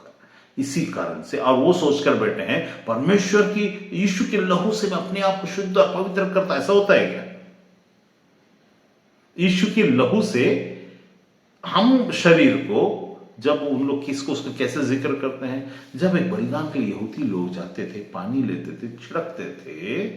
इसी कारण से, और वो सोचकर बैठे हैं परमेश्वर की, यीशु के लहू से मैं अपने आप को शुद्ध और पवित्र करता। ऐसा होता है क्या? यीशु के लहू से हम शरीर को, जब उन लोग किसको, उसको कैसे जिक्र करते हैं? जब एक बलिदान के लिए यहूदी लोग जाते थे, पानी लेते थे, छिड़कते थे,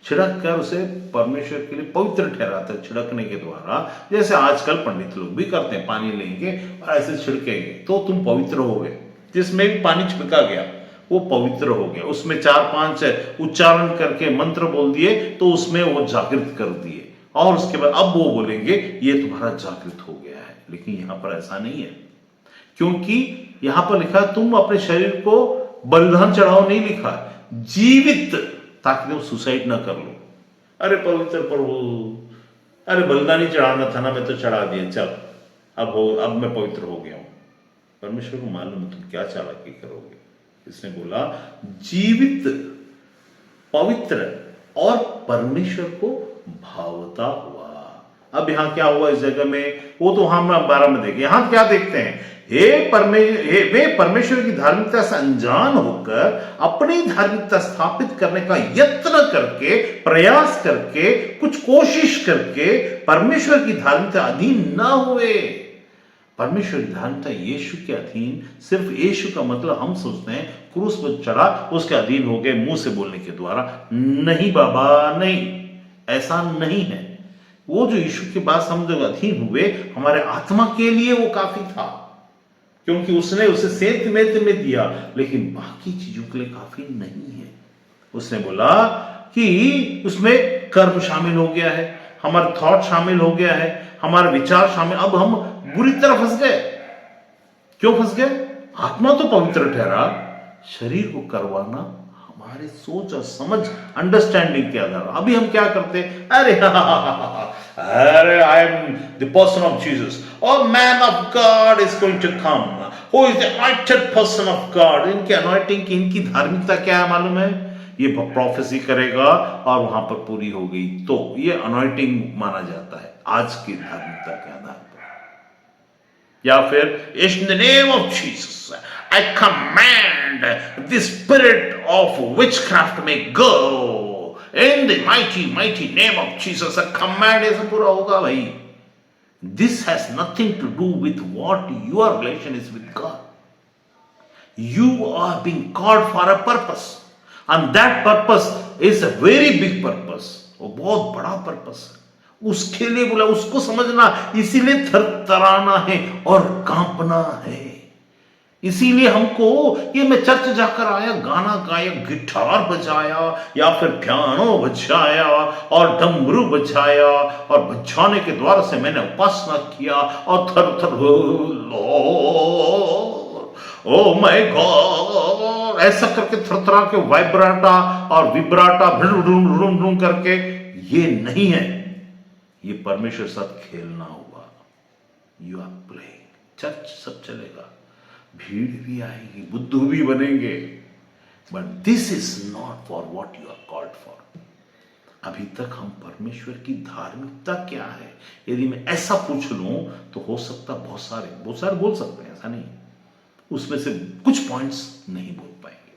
छिड़क कर उसे परमेश्वर के लिए पवित्र ठहराते, छिड़कने के द्वारा। जैसे आजकल पंडित लोग भी करते हैं, पानी लेंगे और ऐसे छिड़केंगे तो तुम पवित्र हो गए। जिसमें भी पानी छिड़का गया वो पवित्र हो गया। उसमें 4-5 उच्चारण करके मंत्र बोल दिए तो उसमें वो जागृत कर दिए, और उसके बाद अब वो बोलेंगे ये तुम्हारा जागृत हो गया है। लेकिन यहां पर ऐसा नहीं है, क्योंकि यहां पर लिखा है तुम अपने शरीर को बलिदान चढ़ाओ, नहीं लिखा जीवित, ताकि तुम सुसाइड ना कर लो। अरे पवित्र प्रभु, अरे बलिदान ही चढ़ाना था ना, मैं तो चढ़ा दिया, चल अब मैं पवित्र हो गया हूं। परमेश्वर को मालूम है तुम क्या चालाकी करोगे। इसने बोला जीवित, पवित्र और परमेश्वर को भावता हुआ। अब यहां क्या हुआ इस जगह में? वो तो हम 12 में देखें। यहां क्या देखते हैं? वे परमेश्वर की धार्मिकता से अनजान होकर अपनी धार्मिकता स्थापित करने का यत्न करके, प्रयास करके, कुछ कोशिश करके परमेश्वर की धार्मिकता अधीन ना हुए। परमेश्वर की धार्मिकता यीशु के अधीन, सिर्फ यीशु का मतलब हम सोचते हैं क्रूस पर चढ़ा उसके अधीन हो गए मुंह से बोलने के द्वारा। नहीं बाबा, नहीं, ऐसा नहीं है। वो जो यीशु के बाद हम जो अधीन हुए, हमारे आत्मा के लिए वो काफी था, क्योंकि उसने उसे सेंत में दिया, लेकिन बाकी चीजों के लिए काफी नहीं है। उसने बोला कि उसमें कर्म शामिल हो गया है, हमारा थॉट शामिल हो गया है, हमारा विचार शामिल। अब हम बुरी तरह फंस गए। क्यों फंस गए? आत्मा तो पवित्र ठहरा, शरीर को करवाना हमारे सोच और समझ, अंडरस्टैंडिंग के आधार। अभी हम क्या करते? अरे अरे I am the person of Jesus, और man of God is going to come, who is the anointed person of God. इनकी अनॉइंटिंग की, इनकी धार्मिकता क्या है मालूम है? ये प्रोफेसी करेगा और वहां पर पूरी हो गई, तो ये अनॉइंटिंग माना जाता है आज की धार्मिकता के आधार पर। या फिर in the name of Jesus I command the spirit of witchcraft may go in the mighty name of Jesus. A command ऐसा पूरा होगा भाई। This has nothing to do with what your relation is with God. You are being called for a purpose, and that purpose is a very big purpose. वो बहुत बड़ा purpose है, उसके लिए बोला, उसको समझना, इसीलिए थरथराना है और कांपना है। इसीलिए हमको, ये मैं चर्च जाकर आया, गाना गाया, गिटार बजाया या फिर पियानो बजाया और डमरू बजाया, और बजाने के द्वारा से मैंने उपासना किया और थर थर ओ माय गॉड ऐसा करके थरथरा के वाइब्राटा और विब्राटा ढूंढ करके, ये नहीं है। ये परमेश्वर साथ खेलना हुआ। You are playing. चर्च सब चलेगा, भीड़ भी आएगी, बुद्धू भी बनेंगे, but this is not for what you are called for. अभी तक हम परमेश्वर की धार्मिकता क्या है, यदि मैं ऐसा पूछ लूं तो हो सकता बहुत सारे बोल सकते हैं, ऐसा नहीं, उसमें से कुछ पॉइंट्स नहीं बोल पाएंगे,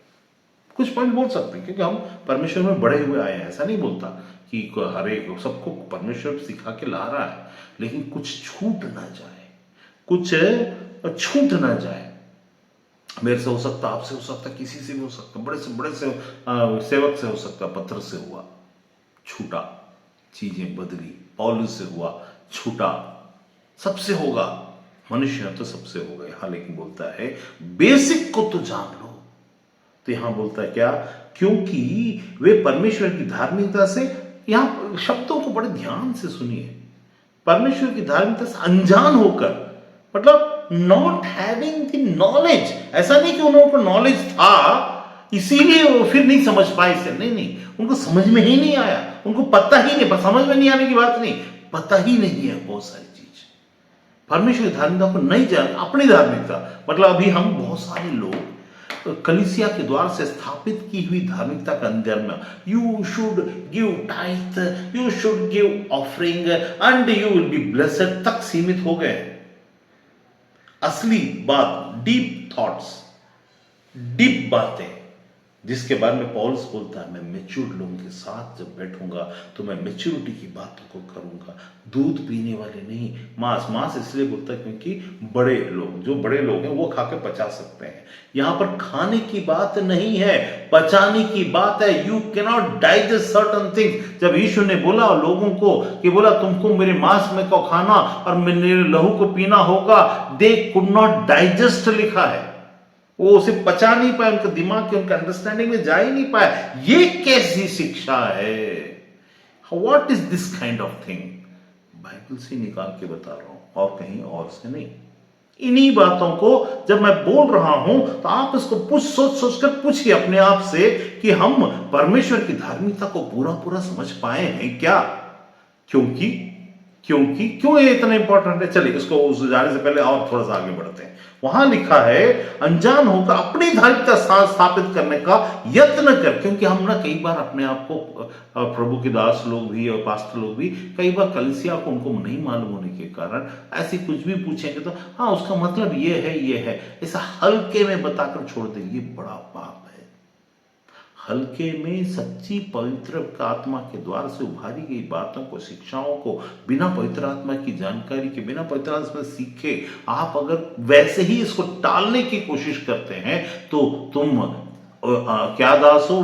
कुछ पॉइंट बोल सकते हैं क्योंकि हम परमेश्वर में बड़े हुए आए हैं। ऐसा नहीं बोलता कि हर एक सबको परमेश्वर सिखा के ला रहा है, लेकिन कुछ छूट ना जाए, कुछ छूट ना जाए। मेरे से हो सकता, आपसे हो सकता, किसी से भी हो सकता, बड़े से बड़े से सेवक से हो सकता, पत्थर से हुआ, छूटा, चीजें बदली, पौलुस से हुआ, छूटा, सबसे होगा, मनुष्य तो सबसे होगा। यहां लेकिन बोलता है बेसिक को तो जान लो। तो यहां बोलता है क्या, क्योंकि वे परमेश्वर की धार्मिकता से, यहां शब्दों को बड़े ध्यान से सुनिए, परमेश्वर की धार्मिकता से अनजान होकर, मतलब नॉट हैविंग द नॉलेज। ऐसा नहीं कि उन लोगों को नॉलेज था इसीलिए वो फिर नहीं समझ पाए इसे, नहीं, उनको समझ में ही नहीं आया, उनको पता ही नहीं, समझ में नहीं आने की बात नहीं, पता ही नहीं है बहुत सारी चीज। परमेश्वर की धार्मिकता को नहीं जान, अपनी धार्मिकता, मतलब अभी हम बहुत सारे लोग कलीसिया के द्वार से स्थापित की हुई धार्मिकता के अंदर में you should give tithe, you should give offering and you will be blessed तक सीमित हो गए। असली बात, डीप थॉट्स, डीप बातें, जिसके बारे में पौलुस बोलता है, मैं मैच्योर लोगों के साथ जब बैठूंगा तो मैं मैच्योरिटी की बातों को करूंगा, दूध पीने वाले नहीं। मांस इसलिए बोलता है क्योंकि बड़े लोग, जो बड़े लोग हैं वो खा के पचा सकते हैं। यहां पर खाने की बात नहीं है, पचाने की बात है। You can not digest certain things. जब यीशु ने बोला लोगों को कि बोला तुमको मेरे मांस में को खाना और मेरे लहू को पीना होगा, दे कुड नॉट डाइजेस्ट लिखा है, वो उसे पचा नहीं पाए, उनका दिमाग के, उनका अंडरस्टैंडिंग में जा ही नहीं पाया। ये कैसी शिक्षा है? What is this kind of thing? Bible से निकाल के बता रहा हूं, और कहीं और से नहीं। इन्हीं बातों को जब मैं बोल रहा हूं तो आप इसको सोच कर पूछिए अपने आप से कि हम परमेश्वर की धार्मिकता को पूरा समझ पाए हैं क्या? क्यों ये इतना इंपॉर्टेंट है? चलिए इसको उस जाने से पहले और थोड़ा सा आगे बढ़ते हैं। वहां लिखा है अनजान होकर अपनी धार्मिकता स्थापित करने का यत्न कर। क्योंकि हम ना कई बार अपने आप को, प्रभु के दास लोग भी और पास्टर लोग भी कई बार कलीसिया को उनको नहीं मालूम होने के कारण ऐसी कुछ भी पूछेंगे तो हाँ उसका मतलब ये है, ऐसा हल्के में बताकर छोड़ देंगे। ये बड़ा पाप है। हल्के में सच्ची पवित्र आत्मा के द्वार से उभारी गई बातों को, शिक्षाओं को बिना पवित्र आत्मा की जानकारी के, बिना पवित्र आत्मा सीखे आप अगर वैसे ही इसको टालने की कोशिश करते हैं तो तुम क्या दास हो?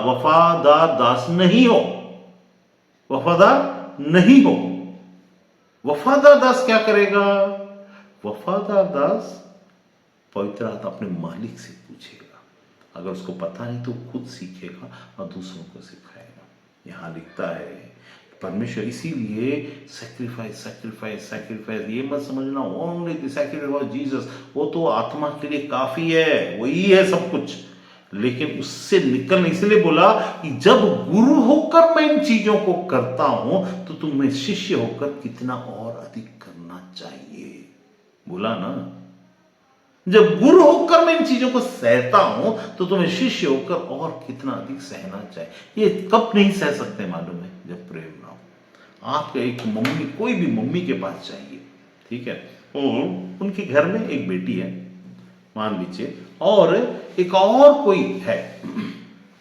वफादार दास नहीं हो। वफादार नहीं हो। वफादार दास क्या करेगा? वफादार दास पवित्र आत्मा अपने मालिक से पूछेगा, अगर उसको पता नहीं तो खुद सीखेगा और दूसरों को सिखाएगा। यहां लिखता है परमेश्वर, इसीलिए सैक्रिफाइस ये मत समझना ओनली द सैक्रिफाइस जीसस, वो तो आत्मा के लिए काफी है, वही है सब कुछ। लेकिन उससे निकलने, इसलिए बोला कि जब गुरु होकर मैं इन चीजों को करता हूं तो तुम्हें शिष्य होकर कितना और अधिक करना चाहिए। बोला ना, जब गुरु होकर मैं इन चीजों को सहता हूं तो तुम्हें शिष्य होकर और कितना अधिक सहना चाहिए। ये कब नहीं सह सकते मालूम है? जब प्रेम ना हो। आपके एक मम्मी, कोई भी मम्मी के पास चाहिए, ठीक है, और उनके घर में एक बेटी है मान लीजिए, और एक और कोई है,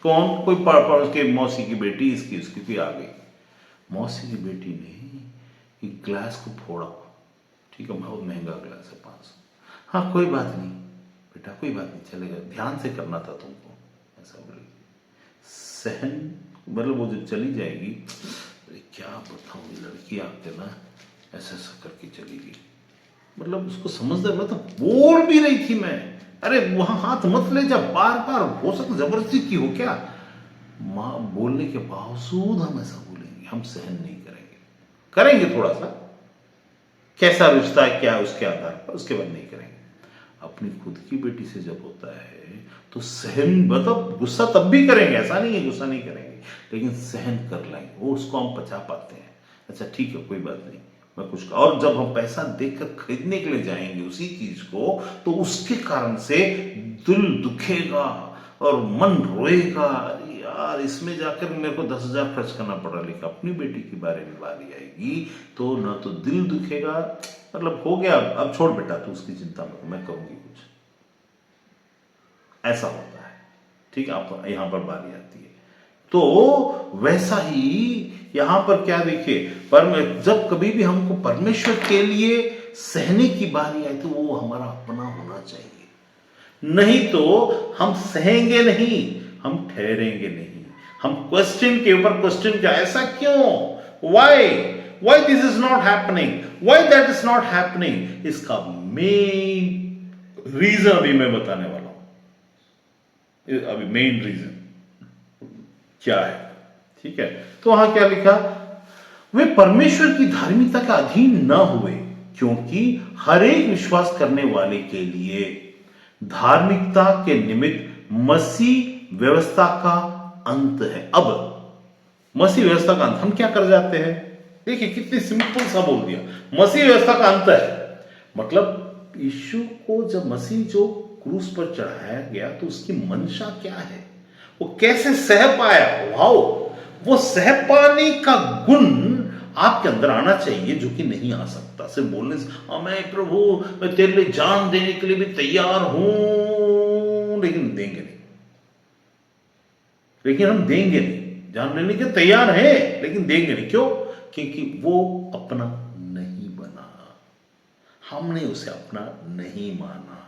कौन? कोई उसके मौसी की बेटी, इसकी उसकी भी आ गई। मौसी की बेटी ने एक ग्लास को फोड़ा, ठीक है, बहुत महंगा ग्लास है, 500। हाँ कोई बात नहीं बेटा, कोई बात नहीं, चलेगा, ध्यान से करना था तुमको, ऐसा बोलेगी। सहन, मतलब वो जब चली जाएगी, अरे क्या बताऊँ, लड़की आके ना ऐसा करके चली गई, मतलब उसको समझदार, मतलब बोल भी रही थी मैं, अरे वहां हाथ मत ले जा, बार बार हो सकता जबरदस्ती की हो क्या? माँ बोलने के बावजूद हम ऐसा बोलेंगे, हम सहन नहीं करेंगे थोड़ा सा, कैसा रिश्ता है क्या है उसके आधार पर, उसके बाद नहीं करेंगे। अपनी खुद की बेटी से जब होता है तो सहन, मतलब गुस्सा तब भी करेंगे, ऐसा नहीं है गुस्सा नहीं करेंगे, लेकिन सहन कर लाएंगे, वो उसको हम पचा पाते हैं। अच्छा ठीक है, कोई बात नहीं, मैं कुछ, और जब हम पैसा देकर खरीदने के लिए जाएंगे उसी चीज को, तो उसके कारण से दिल दुखेगा और मन रोएगा, अरे यार इसमें जाकर मेरे को 10,000 खर्च करना पड़ा, लेकिन अपनी बेटी के बारे में बारी आएगी तो ना तो दिल दुखेगा, मतलब हो गया, अब छोड़ बेटा तू उसकी चिंता मत, मैं करूंगी कुछ, ऐसा होता है। ठीक है, आप यहां पर बारी आती है। तो वैसा ही यहां पर क्या देखिए, जब कभी भी हमको परमेश्वर के लिए सहने की बारी आए तो वो हमारा अपना होना चाहिए, नहीं तो हम सहेंगे नहीं, हम ठहरेंगे नहीं, हम क्वेश्चन के ऊपर क्वेश्चन क्या, ऐसा क्यों, why this is not happening, why that is not happening, इसका मेन रीजन अभी मैं बताने वाला हूं। अभी मेन रीजन क्या है, ठीक है। तो वहां क्या लिखा, वे परमेश्वर की धार्मिकता के अधीन न हुए, क्योंकि हर एक विश्वास करने वाले के लिए धार्मिकता के निमित्त मसीह व्यवस्था का अंत है। अब मसीह व्यवस्था का अंत, हम क्या कर जाते हैं, देखिए कितनी सिंपल सा बोल दिया, मसीह व्यवस्था का अंत है, मतलब यीशु को जब मसीह जो क्रूस पर चढ़ाया गया तो उसकी मंशा क्या है, वो कैसे सह पाया, वाओ, वो सह पाने का गुण आपके अंदर आना चाहिए, जो कि नहीं आ सकता सिर्फ बोलने से। मैं प्रभु, मैं तेरे लिए जान देने के लिए भी तैयार हूं, लेकिन देंगे नहीं, लेकिन हम देंगे नहीं, जान लेने के तैयार है लेकिन देंगे नहीं, क्यों, क्योंकि वो अपना नहीं बना, हमने उसे अपना नहीं माना,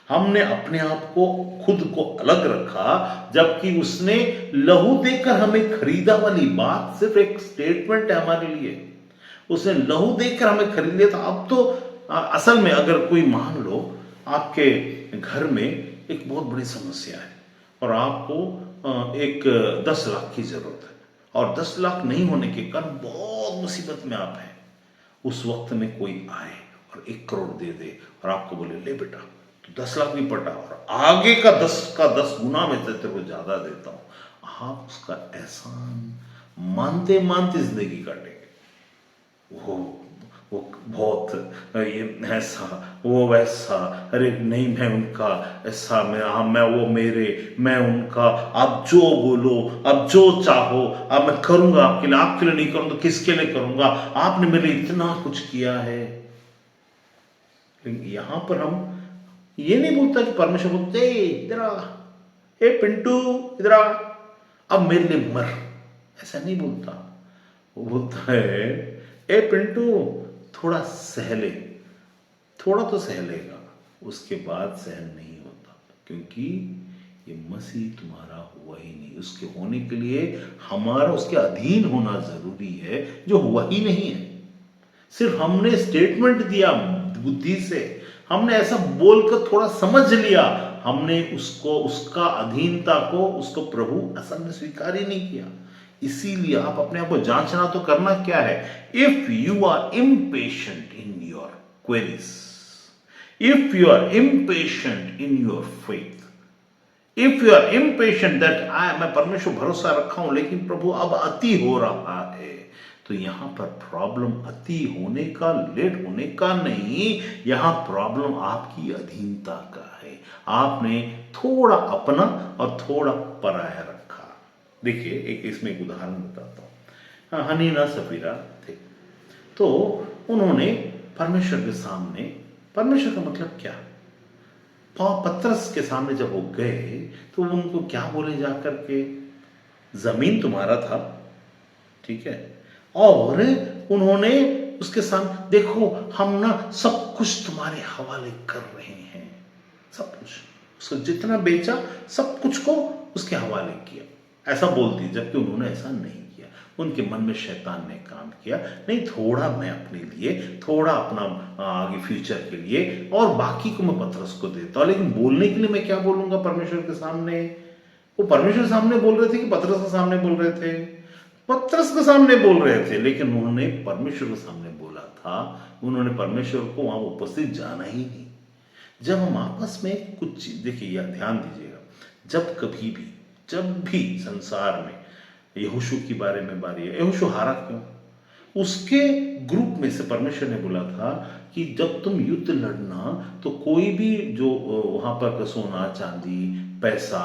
हमने अपने आप को खुद को अलग रखा, जबकि उसने लहू देकर हमें खरीदा वाली बात सिर्फ एक स्टेटमेंट है हमारे लिए, उसने लहू देकर हमें खरीद लिया था। अब तो असल में अगर कोई मान लो आपके घर में एक बहुत बड़ी समस्या है और आपको एक 10 लाख की जरूरत है और 10 लाख नहीं होने के कारण बहुत मुसीबत में आप हैं, उस वक्त में कोई आए और 1 करोड़ दे दे और आपको बोले ले बेटा तो 10 लाख भी पटा और आगे का 10 गुना में तेरे को ज्यादा देता हूं, आप उसका एहसान मानते मानते जिंदगी काटेंगे। वो बहुत ये ऐसा वो वैसा, अरे नहीं मैं उनका ऐसा, मैं वो मेरे, मैं उनका, आप जो बोलो, आप जो चाहो, अब मैं करूंगा आपके लिए नहीं करूंगा तो किसके लिए करूंगा, आपने मेरे लिए इतना कुछ किया है। लेकिन यहां पर हम ये नहीं बोलता कि परमेश्वर बोलते इधर आ, ए पिंटू इधर आ, अब मेरे लिए मर, ऐसा नहीं बोलता। वो बोलता है ए पिंटू थोड़ा सह ले, थोड़ा तो सह लेगा, उसके बाद सहन नहीं होता, क्योंकि ये मसीह तुम्हारा हुआ ही नहीं, उसके होने के लिए हमारा उसके अधीन होना जरूरी है, जो हुआ ही नहीं है। सिर्फ हमने स्टेटमेंट दिया बुद्धि से, हमने ऐसा बोलकर थोड़ा समझ लिया, हमने उसको उसका अधीनता को उसको प्रभु असल में स्वीकार ही नहीं किया। इसीलिए आप अपने आप को जांचना तो करना क्या है, if you are impatient in your queries, if you are impatient in your faith, if you are impatient that मैं परमेश्वर भरोसा रखा हूं लेकिन प्रभु अब अति हो रहा है, तो यहां पर प्रॉब्लम अति होने का, लेट होने का नहीं, यहां प्रॉब्लम आपकी अधीनता का है। आपने थोड़ा अपना और थोड़ा पराया रखा। देखिए एक इसमें एक उदाहरण बताता हूं। हनीना सफीरा थे, तो उन्होंने परमेश्वर के सामने, परमेश्वर का मतलब क्या, पतरस के सामने जब वो गए तो उनको क्या बोले जाकर के, जमीन तुम्हारा था, ठीक है, और उन्होंने उसके सामने, देखो हम ना सब कुछ तुम्हारे हवाले कर रहे हैं, सब कुछ, उसको जितना बेचा सब कुछ को उसके हवाले किया, ऐसा बोलती, जबकि उन्होंने ऐसा नहीं किया। उनके मन में शैतान ने काम किया, नहीं थोड़ा मैं अपने लिए, थोड़ा अपना आगे फ्यूचर के लिए, और बाकी को मैं पतरस को देता हूं, लेकिन बोलने के लिए मैं क्या बोलूंगा परमेश्वर के सामने। वो परमेश्वर के सामने बोल रहे थे कि पतरस के सामने बोल रहे थे, पतरस के सामने बोल रहे थे, लेकिन उन्होंने परमेश्वर के सामने बोला था, उन्होंने परमेश्वर को वहां उपस्थित जाना ही नहीं। जब हम आपस में कुछ चीज, देखिए ध्यान दीजिएगा, जब भी संसार में यहोशू की बारे में बारी है, यहोशू हारा क्यों, उसके ग्रुप में से परमेश्वर ने बोला था कि जब तुम युद्ध लड़ना तो कोई भी जो वहां पर सोना चांदी पैसा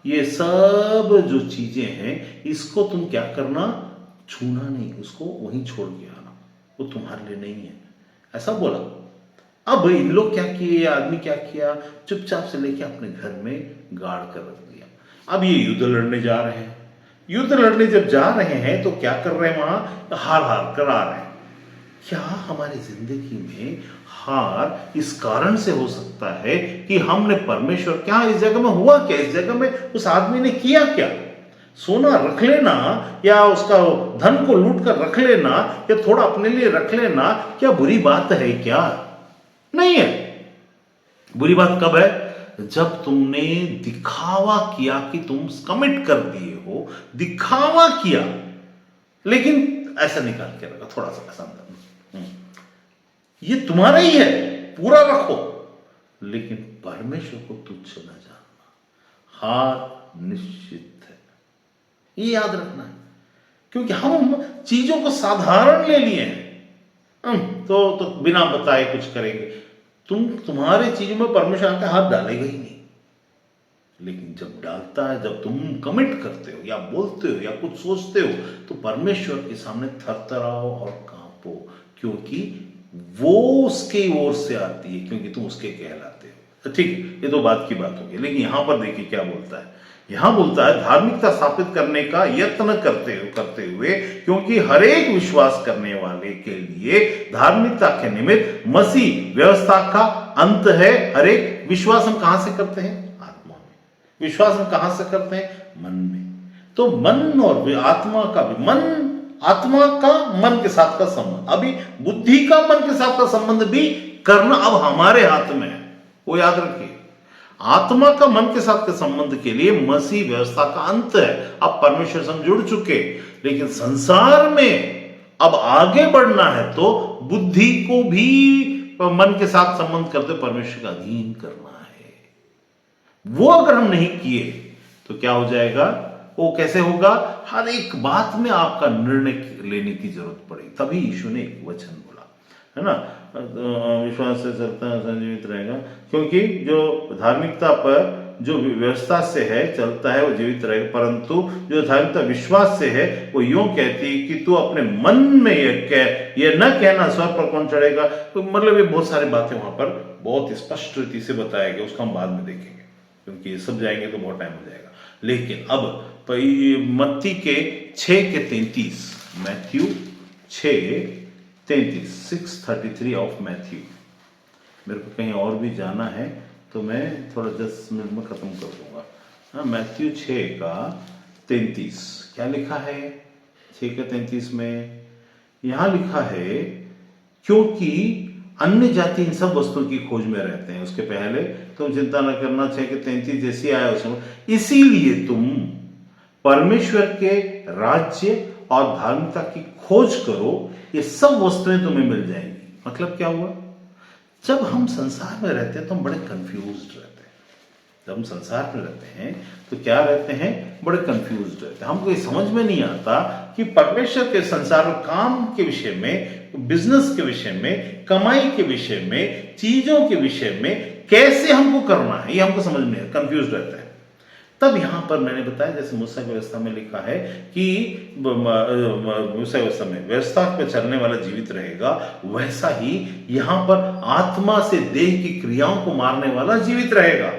ये सब जो चीजें हैं इसको तुम क्या करना, छूना नहीं, उसको वहीं छोड़ के आना, वो तुम्हारे लिए नहीं है, ऐसा बोला। अब इन लोग क्या किए, आदमी क्या किया, चुपचाप से लेके अपने घर में गाड़ कर रख दिया। अब ये युद्ध लड़ने जा रहे हैं, युद्ध लड़ने जब जा रहे हैं तो क्या कर रहे हैं, वहां हार हार कर आ रहे हैं। क्या हमारी जिंदगी में हार इस कारण से हो सकता है कि हमने परमेश्वर, क्या इस जगह में हुआ क्या, इस जगह में उस आदमी ने किया क्या, सोना रख लेना या उसका धन को लूट कर रख लेना या थोड़ा अपने लिए रख लेना क्या बुरी बात है क्या, नहीं है। बुरी बात कब है, जब तुमने दिखावा किया कि तुम कमिट कर दिए हो, दिखावा किया लेकिन ऐसा निकाल के रखा थोड़ा सा ऐसा अंदर, ये तुम्हारा ही है, पूरा रखो, लेकिन परमेश्वर को तुच्छ न जानना, हार निश्चित है, ये याद रखना है। क्योंकि हम चीजों को साधारण ले लिए हैं, तो बिना बताए कुछ करेंगे, तुम्हारे चीजों में परमेश्वर आके हाथ डालेगा ही नहीं। लेकिन जब डालता है, जब तुम कमिट करते हो या बोलते हो या कुछ सोचते हो, तो परमेश्वर के सामने थरथराओ और कांपो, क्योंकि वो उसके ओर से आती है, क्योंकि तुम उसके कहलाते हो। ठीक है, ये तो बात की बात होगी। लेकिन यहां पर देखिए क्या बोलता है, यहां बोलता है धार्मिकता स्थापित करने का यत्न करते हुए, क्योंकि हर एक विश्वास करने वाले के लिए धार्मिकता के निमित्त मसीह व्यवस्था का अंत है। हर एक विश्वास हम कहां से करते हैं, आत्मा में। विश्वास हम कहां से करते हैं, मन में। तो मन और आत्मा का भी, मन आत्मा का मन के साथ का संबंध, अभी बुद्धि का मन के साथ का संबंध भी करना अब हमारे हाथ में है, वो याद रखिए। आत्मा का मन के साथ के संबंध के लिए मसीह व्यवस्था का अंत है। अब परमेश्वर से हम जुड़ चुके, लेकिन संसार में अब आगे बढ़ना है तो बुद्धि को भी मन के साथ संबंध करते परमेश्वर का अधीन करना है। वो अगर हम नहीं किए तो क्या हो जाएगा, वो कैसे होगा, हर एक बात में आपका निर्णय लेने की जरूरत पड़ेगी। तभी यीशु ने एक वचन बोला है ना, विश्वास से चलता है संजीवित रहेगा, क्योंकि जो धार्मिकता पर जो व्यवस्था से है चलता है वो जीवित रहेगा, परंतु जो धार्मिकता विश्वास से है वो यूं कहती है कि तू अपने मन में ये न कहना स्वर पर कौन चढ़ेगा। तो मतलब ये बहुत सारी बातें वहां पर बहुत स्पष्ट रीति से बताया गया, उसका हम बाद में देखेंगे, क्योंकि ये सब जाएंगे तो बहुत टाइम हो जाएगा। लेकिन अब मत्ती के 6:33, मैथ्यू 6:33, 6:33 ऑफ मैथ्यू। मेरे को कहीं और भी जाना है तो मैं थोड़ा 10 मिनट में खत्म कर दूंगा। हाँ, मैथ्यू 6:33 क्या लिखा है, 6:33 में यहां लिखा है, क्योंकि अन्य जाति इन सब वस्तुओं की खोज में रहते हैं। उसके पहले तुम चिंता न करना, 6:33 जैसी आया उसमें, इसीलिए तुम परमेश्वर के राज्य और धार्मिकता की खोज करो, ये सब वस्तुएं तुम्हें मिल जाएंगी। मतलब क्या हुआ, जब हम संसार में रहते हैं तो हम बड़े कंफ्यूज्ड रहते हैं। जब हम संसार में रहते हैं तो क्या रहते हैं, बड़े कंफ्यूज्ड रहते हैं। हमको ये समझ में नहीं आता कि परमेश्वर के संसार में, काम के विषय में, बिजनेस के विषय में, कमाई के विषय में, चीजों के विषय में कैसे हमको करना है, ये हमको समझ में नहीं आता, कंफ्यूज रहता है। तब यहां पर मैंने बताया, जैसे मूसा की व्यवस्था में लिखा है कि मूसा व्यवस्था में व्यवस्था पर चलने वाला जीवित रहेगा, वैसा ही यहां पर आत्मा से देह की क्रियाओं को मारने वाला जीवित रहेगा।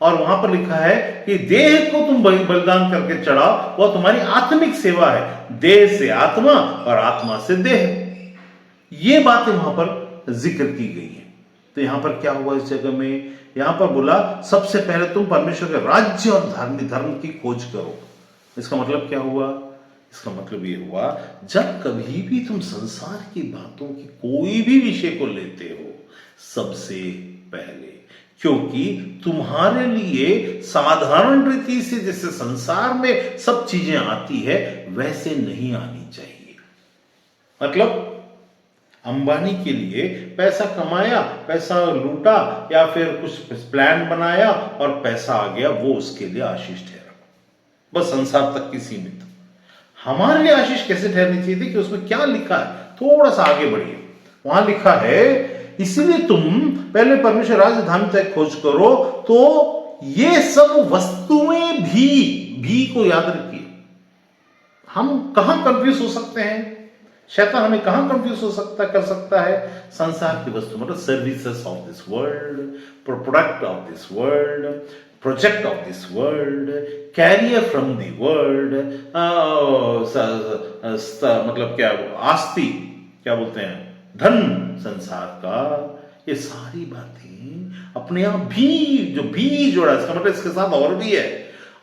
और वहां पर लिखा है कि देह को तुम बलिदान करके चढ़ाओ, वह तुम्हारी आत्मिक सेवा है, देह से आत्मा और आत्मा से देह। ये बातें वहां पर जिक्र की गई है। तो यहां पर क्या हुआ, इस जगह में यहां पर बोला सबसे पहले तुम परमेश्वर के राज्य और धर्म की खोज करो। इसका मतलब क्या हुआ, इसका मतलब ये हुआ, जब कभी भी तुम संसार की बातों की कोई भी विषय को लेते हो, सबसे पहले, क्योंकि तुम्हारे लिए साधारण रीति से जैसे संसार में सब चीजें आती है वैसे नहीं आनी चाहिए। मतलब अंबानी के लिए पैसा कमाया, पैसा लूटा, या फिर कुछ प्लान बनाया और पैसा आ गया, वो उसके लिए आशीष ठहरा, बस संसार तक की सीमित। हमारे लिए आशीष कैसे ठहरनी चाहिए थी कि उसमें क्या लिखा है, थोड़ा सा आगे बढ़िए। वहां लिखा है, इसलिए तुम पहले परमेश्वर राज्य धार्मिकता की खोज करो तो ये सब वस्तुएं भी को याद रखिए। हम कहां कंफ्यूज हो सकते हैं, शैतान हमें कहां कंफ्यूज हो सकता कर सकता है? संसार की वस्तु मतलब services of this world, product of this world, project of this world, career from the world, मतलब क्या आस्ति, क्या बोलते हैं, धन संसार का, ये सारी बातें अपने आप भी, जो भी जोड़ा, इसका मतलब इसके साथ और भी है,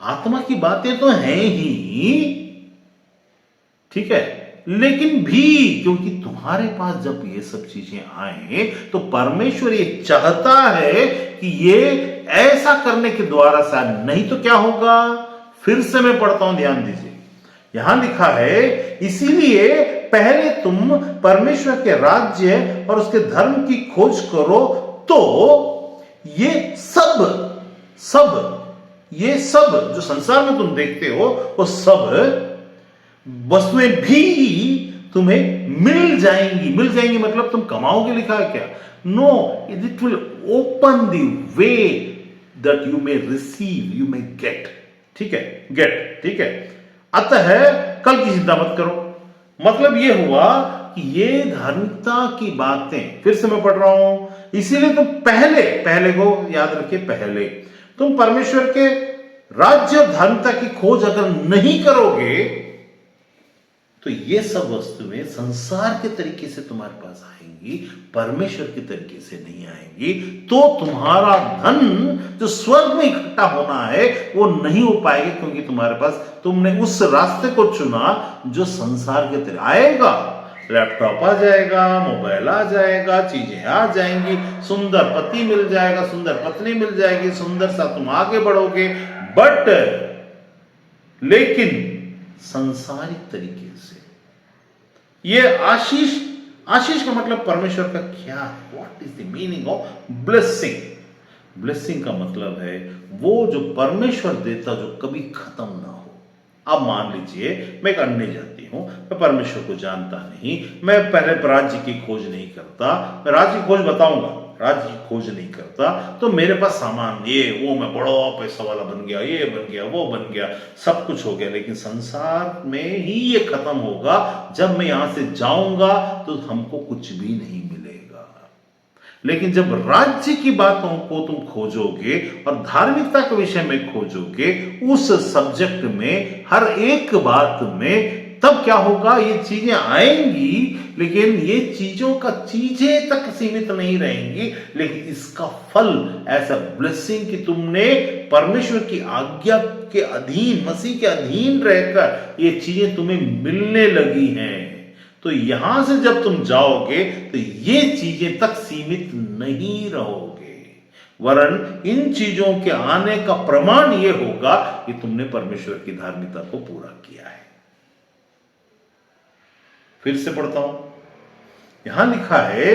आत्मा की बातें तो हैं ही, ठीक है, लेकिन भी क्योंकि तुम्हारे पास जब ये सब चीजें आए तो परमेश्वर ये चाहता है कि ये ऐसा करने के द्वारा शायद, नहीं तो क्या होगा? फिर से मैं पढ़ता हूं, ध्यान दीजिए, यहां लिखा है, इसीलिए पहले तुम परमेश्वर के राज्य और उसके धर्म की खोज करो तो ये सब जो संसार में तुम देखते हो वो सब वस्तुएं भी तुम्हें मिल जाएंगी मतलब तुम कमाओगे, लिखा है क्या? No, it will open the way that you may receive, you may get, ठीक है, गेट, ठीक है। अतः कल की चिंता मत करो, मतलब यह हुआ कि ये धार्मिकता की बातें, फिर से मैं पढ़ रहा हूं, इसीलिए तुम पहले को याद रखिए, पहले तुम परमेश्वर के राज्य और धार्मिकता की खोज अगर नहीं करोगे तो ये सब वस्तुएं संसार के तरीके से तुम्हारे पास आएंगी, परमेश्वर के तरीके से नहीं आएंगी, तो तुम्हारा धन जो स्वर्ग में इकट्ठा होना है वो नहीं हो पाएगा, क्योंकि तुम्हारे पास, तुमने उस रास्ते को चुना जो संसार के तरीके आएगा। लैपटॉप आ जाएगा, मोबाइल आ जाएगा, चीजें आ जाएंगी, सुंदर पति मिल जाएगा, सुंदर पत्नी मिल जाएगी, सुंदर सा तुम आगे बढ़ोगे, बट लेकिन संसारिक तरीके से ये आशीष का मतलब परमेश्वर का क्या है? What is the meaning of blessing? Blessing का मतलब है वो जो परमेश्वर देता जो कभी खत्म ना हो। अब मान लीजिए मैं एक अन्य जाति हूं, मैं परमेश्वर को जानता नहीं, मैं पहले राज्य की खोज नहीं करता, मैं राज्य की खोज बताऊंगा, राज्य की खोज नहीं करता, तो मेरे पास सामान ये वो, मैं बड़ा पैसा वाला बन गया, ये बन गया, वो बन गया, सब कुछ हो गया, लेकिन संसार में ही ये खत्म होगा। जब मैं यहां से जाऊंगा तो हमको कुछ भी नहीं मिलेगा। लेकिन जब राज्य की बातों को तुम खोजोगे और धार्मिकता के विषय में खोजोगे, उस सब्जेक्ट में हर एक बात में, तब क्या होगा? ये चीजें आएंगी, लेकिन ये चीजें तक सीमित नहीं रहेंगी, लेकिन इसका फल ऐसा ब्लेसिंग कि तुमने परमेश्वर की आज्ञा के अधीन, मसीह के अधीन रहकर ये चीजें तुम्हें मिलने लगी हैं। तो यहां से जब तुम जाओगे तो ये चीजें तक सीमित नहीं रहोगे, वरन इन चीजों के आने का प्रमाण यह होगा कि तुमने परमेश्वर की धार्मिकता को पूरा किया है। फिर से पढ़ता हूं, यहां लिखा है,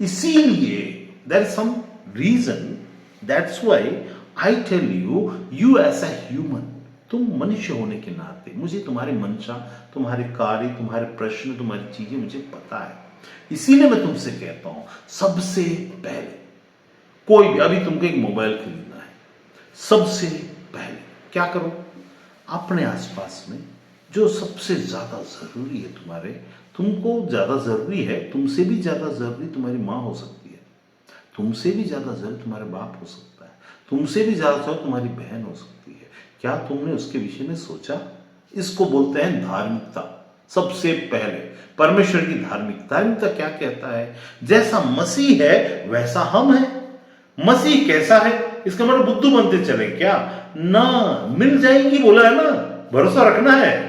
इसीलिए there is some reason, that's why I tell you, you as a human, तुम मनुष्य होने के नाते मुझे तुम्हारे मंशा, तुम्हारे कार्य, तुम्हारे प्रश्न, तुम्हारी चीजें मुझे पता है, इसीलिए मैं तुमसे कहता हूं, सबसे पहले कोई भी, अभी तुमको एक मोबाइल खरीदना है, सबसे पहले क्या करो? अपने आसपास में जो सबसे ज्यादा जरूरी है तुम्हारे, तुमको ज्यादा जरूरी है, तुमसे भी ज्यादा जरूरी तुम्हारी माँ हो सकती है, तुमसे भी ज्यादा जरूरी तुम्हारे बाप हो सकता है, तुमसे भी ज्यादा जरूरी तुम्हारी बहन हो सकती है। क्या तुमने उसके विषय में सोचा? इसको बोलते हैं धार्मिकता। सबसे पहले परमेश्वर की धार्मिकता क्या कहता है? जैसा मसीह है वैसा हम हैं। मसीह कैसा है? इसका मतलब बुद्धू बनते चले क्या? ना, मिल जाएंगी बोला है ना, भरोसा रखना है,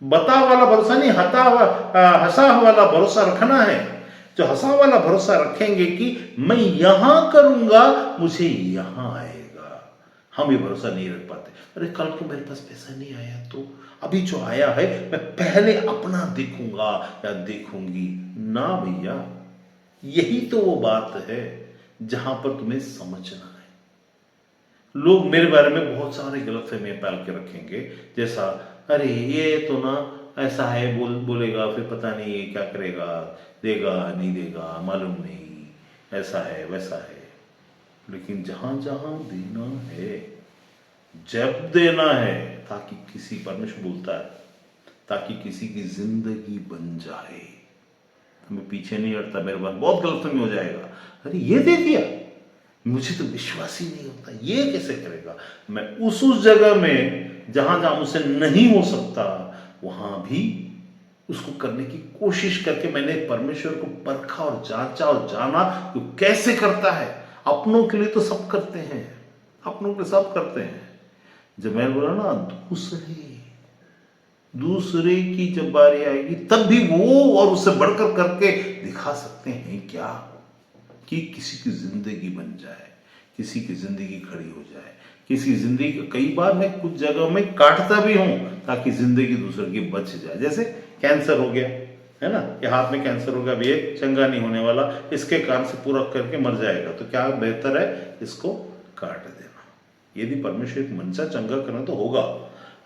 बता वाला भरोसा नहीं, हंसा वाला भरोसा रखना है। जो हंसा वाला भरोसा रखेंगे कि मैं यहां करूंगा मुझे यहां आएगा, हम ये भरोसा नहीं रख पाते। अरे कल को मेरे पास पैसा नहीं आया तो अभी जो आया है मैं पहले अपना देखूंगा या देखूंगी ना। भैया, यही तो वो बात है जहां पर तुम्हें समझना है। लोग मेरे बारे में बहुत सारे गलतफहमियां पाल के रखेंगे, जैसा अरे ये तो ना ऐसा है, बोलेगा फिर पता नहीं ये क्या करेगा, देगा नहीं देगा मालूम नहीं, ऐसा है वैसा है। लेकिन जहां जहां देना है, जब देना है, ताकि किसी, परमेश्वर बोलता है, ताकि किसी की जिंदगी बन जाए। मैं पीछे नहीं हटता, मेरे पास बहुत गलतफहमी हो जाएगा, अरे ये दे दिया, मुझे तो विश्वास ही नहीं होता, ये कैसे करेगा। मैं उस जगह में जहां जहां मुझसे नहीं हो सकता, वहां भी उसको करने की कोशिश करके मैंने परमेश्वर को परखा और जांचा और जाना कि कैसे करता है। अपनों के लिए तो सब करते हैं, अपनों के सब करते हैं। जब मैंने बोला ना, दूसरे की जब बारी आएगी तब भी वो और उससे बढ़कर करके दिखा सकते हैं क्या, कि किसी की जिंदगी बन जाए, किसी की जिंदगी खड़ी हो जाए, किसी जिंदगी। कई बार मैं कुछ जगहों में काटता भी हूं ताकि जिंदगी दूसरे की बच जाए। जैसे कैंसर हो गया है ना, ये हाथ में कैंसर हो गया, अभी ये चंगा नहीं होने वाला, इसके कारण से पूरा करके मर जाएगा, तो क्या बेहतर है इसको काट देना। यदि परमेश्वर की मनसा चंगा करना तो होगा,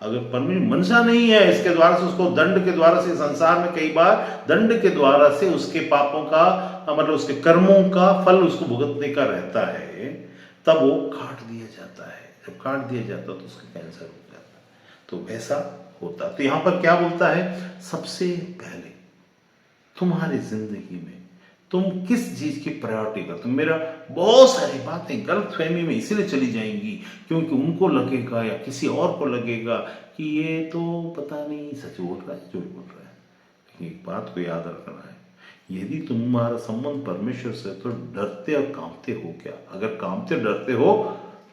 अगर परमेश्वर मनसा नहीं है इसके द्वारा से, उसको दंड के द्वारा से, संसार में कई बार दंड के द्वारा से उसके पापों का, मतलब उसके कर्मों का फल उसको भुगतने का रहता है, तब वो काट दिया जाता है। जब काट दिया जाता है तो उसका कैंसर हो जाता है। तो वैसा होता, तो यहां पर क्या बोलता है, सबसे पहले तुम्हारी जिंदगी में तुम किस चीज की प्रायोरिटी करते हो। मेरा बहुत सारी बातें गलतफहमी में इसीलिए चली जाएंगी क्योंकि उनको लगेगा या किसी और को लगेगा कि ये तो पता नहीं सच बोल रहा है, झूठ बोल रहा है। लेकिन एक बात को याद रखना है, यदि तुम्हारा संबंध परमेश्वर से, तो डरते और कांपते हो क्या। अगर कांपते डरते हो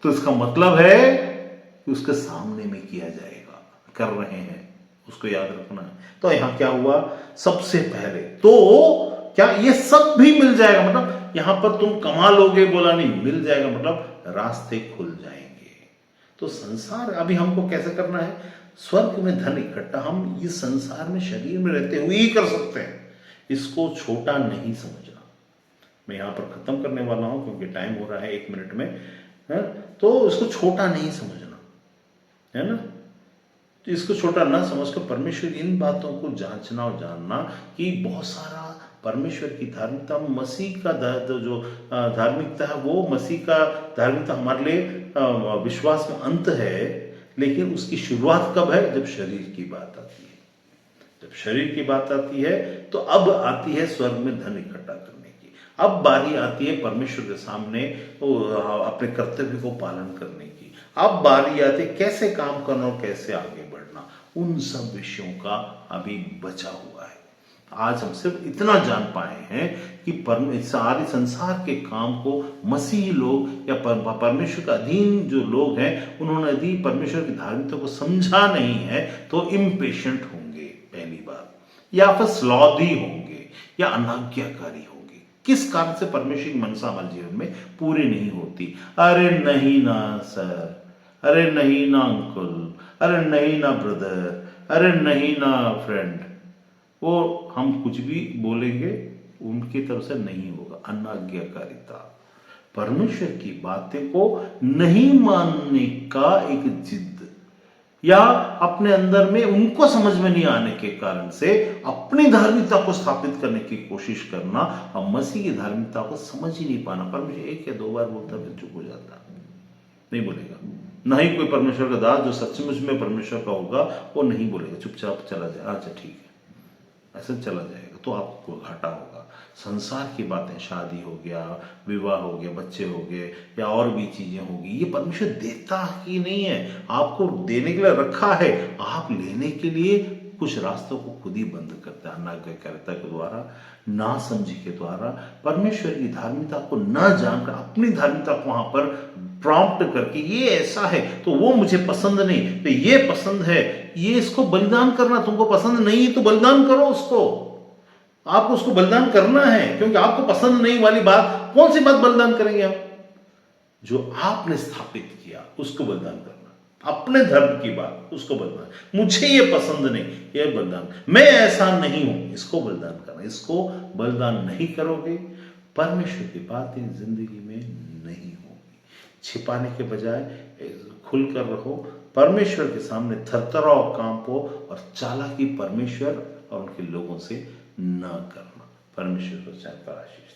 तो इसका मतलब है कि उसके सामने में किया जाएगा, कर रहे हैं, उसको याद रखना है। तो यहां क्या हुआ, सबसे पहले तो क्या ये सब भी मिल जाएगा, मतलब यहां पर तुम कमा लोगे बोला नहीं, मिल जाएगा मतलब रास्ते खुल जाएंगे। तो संसार अभी हमको कैसे करना है, स्वर्ग में धन इकट्ठा हम इस संसार में शरीर में रहते हुए ही कर सकते हैं। इसको छोटा नहीं समझना। मैं यहां पर खत्म करने वाला हूं क्योंकि टाइम हो रहा है 1 मिनट में, है? तो इसको छोटा नहीं समझना, है ना। तो इसको छोटा ना समझकर परमेश्वर इन बातों को जांचना और जानना कि बहुत सारा परमेश्वर की धार्मिकता, मसीह का जो धार्मिकता है, वो मसीह का धार्मिकता हमारे लिए विश्वास में अंत है, लेकिन उसकी शुरुआत कब है, जब शरीर की बात आती है। जब शरीर की बात आती है तो अब आती है स्वर्ग में धन इकट्ठा करने की, अब बारी आती है परमेश्वर के सामने अपने कर्तव्य को पालन करने की, अब बारी आती है कैसे काम करना और कैसे आगे बढ़ना। उन सब विषयों का अभी बचा हुआ है। आज हम सिर्फ इतना जान पाए हैं कि सारे संसार के काम को मसीही लोग या परमेश्वर का अधीन जो लोग हैं, उन्होंने यदि परमेश्वर की धार्मिकता को समझा नहीं है तो इम्पेशेंट होंगे पहली बार, या फिर स्लॉदी होंगे या अनाज्ञाकारी होंगे। किस कारण से परमेश्वर की मनसा हमारे जीवन में पूरी नहीं होती। अरे नहीं ना सर, अरे नहीं ना अंकल, अरे नहीं ना ब्रदर, अरे नहीं ना फ्रेंड, वो हम कुछ भी बोलेंगे उनकी तरफ से नहीं होगा। अनाज्ञाकारिता, परमेश्वर की बातें को नहीं मानने का एक जिद, या अपने अंदर में उनको समझ में नहीं आने के कारण से अपनी धार्मिकता को स्थापित करने की कोशिश करना, और मसीह की धार्मिकता को समझ ही नहीं पाना। परमेश्वर 1 या 2 बार बोलता फिर चुप हो जाता, नहीं बोलेगा। ना ही कोई परमेश्वर का दास जो सचमुच में परमेश्वर का होगा वो नहीं बोलेगा, चुपचाप चला जाए, अच्छा ठीक है, ऐसे चला जाएगा, तो आपको घाटा होगा। संसार की बातें, शादी हो गया, विवाह हो गया, बच्चे हो गए, या और भी चीजें होगी, ये परमेश्वर देता ही नहीं है, आपको देने के लिए रखा है, आप लेने के लिए कुछ रास्तों को खुद ही बंद करता है। अनाज्ञाकारिता के द्वारा, ना समझी के द्वारा, परमेश्वर की धार्मिकता को ना जानकर अपनी धार्मिकता को वहां पर प्रॉम्प्ट करके, ये ऐसा है तो वो मुझे पसंद नहीं, तो ये पसंद है, ये इसको बलिदान करना, तुमको पसंद नहीं है तो बलिदान करो उसको, आपको उसको बलिदान करना है, क्योंकि आपको पसंद नहीं वाली बात, कौन सी बात बलिदान करेंगे आप, जो आपने स्थापित किया उसको बलिदान करना, अपने धर्म की बात उसको बलिदान, मुझे ये पसंद नहीं, ये बलिदान, मैं ऐसा नहीं हूं, इसको बलिदान करना। इसको बलिदान नहीं करोगे, परमेश्वर की बातें जिंदगी में नहीं होगी। छिपाने के बजाय खुलकर रहो, परमेश्वर के सामने थरथराओ, कांपो, और चालाकी परमेश्वर और उनके लोगों से न करना। परमेश्वर को चाहे पर आशीष।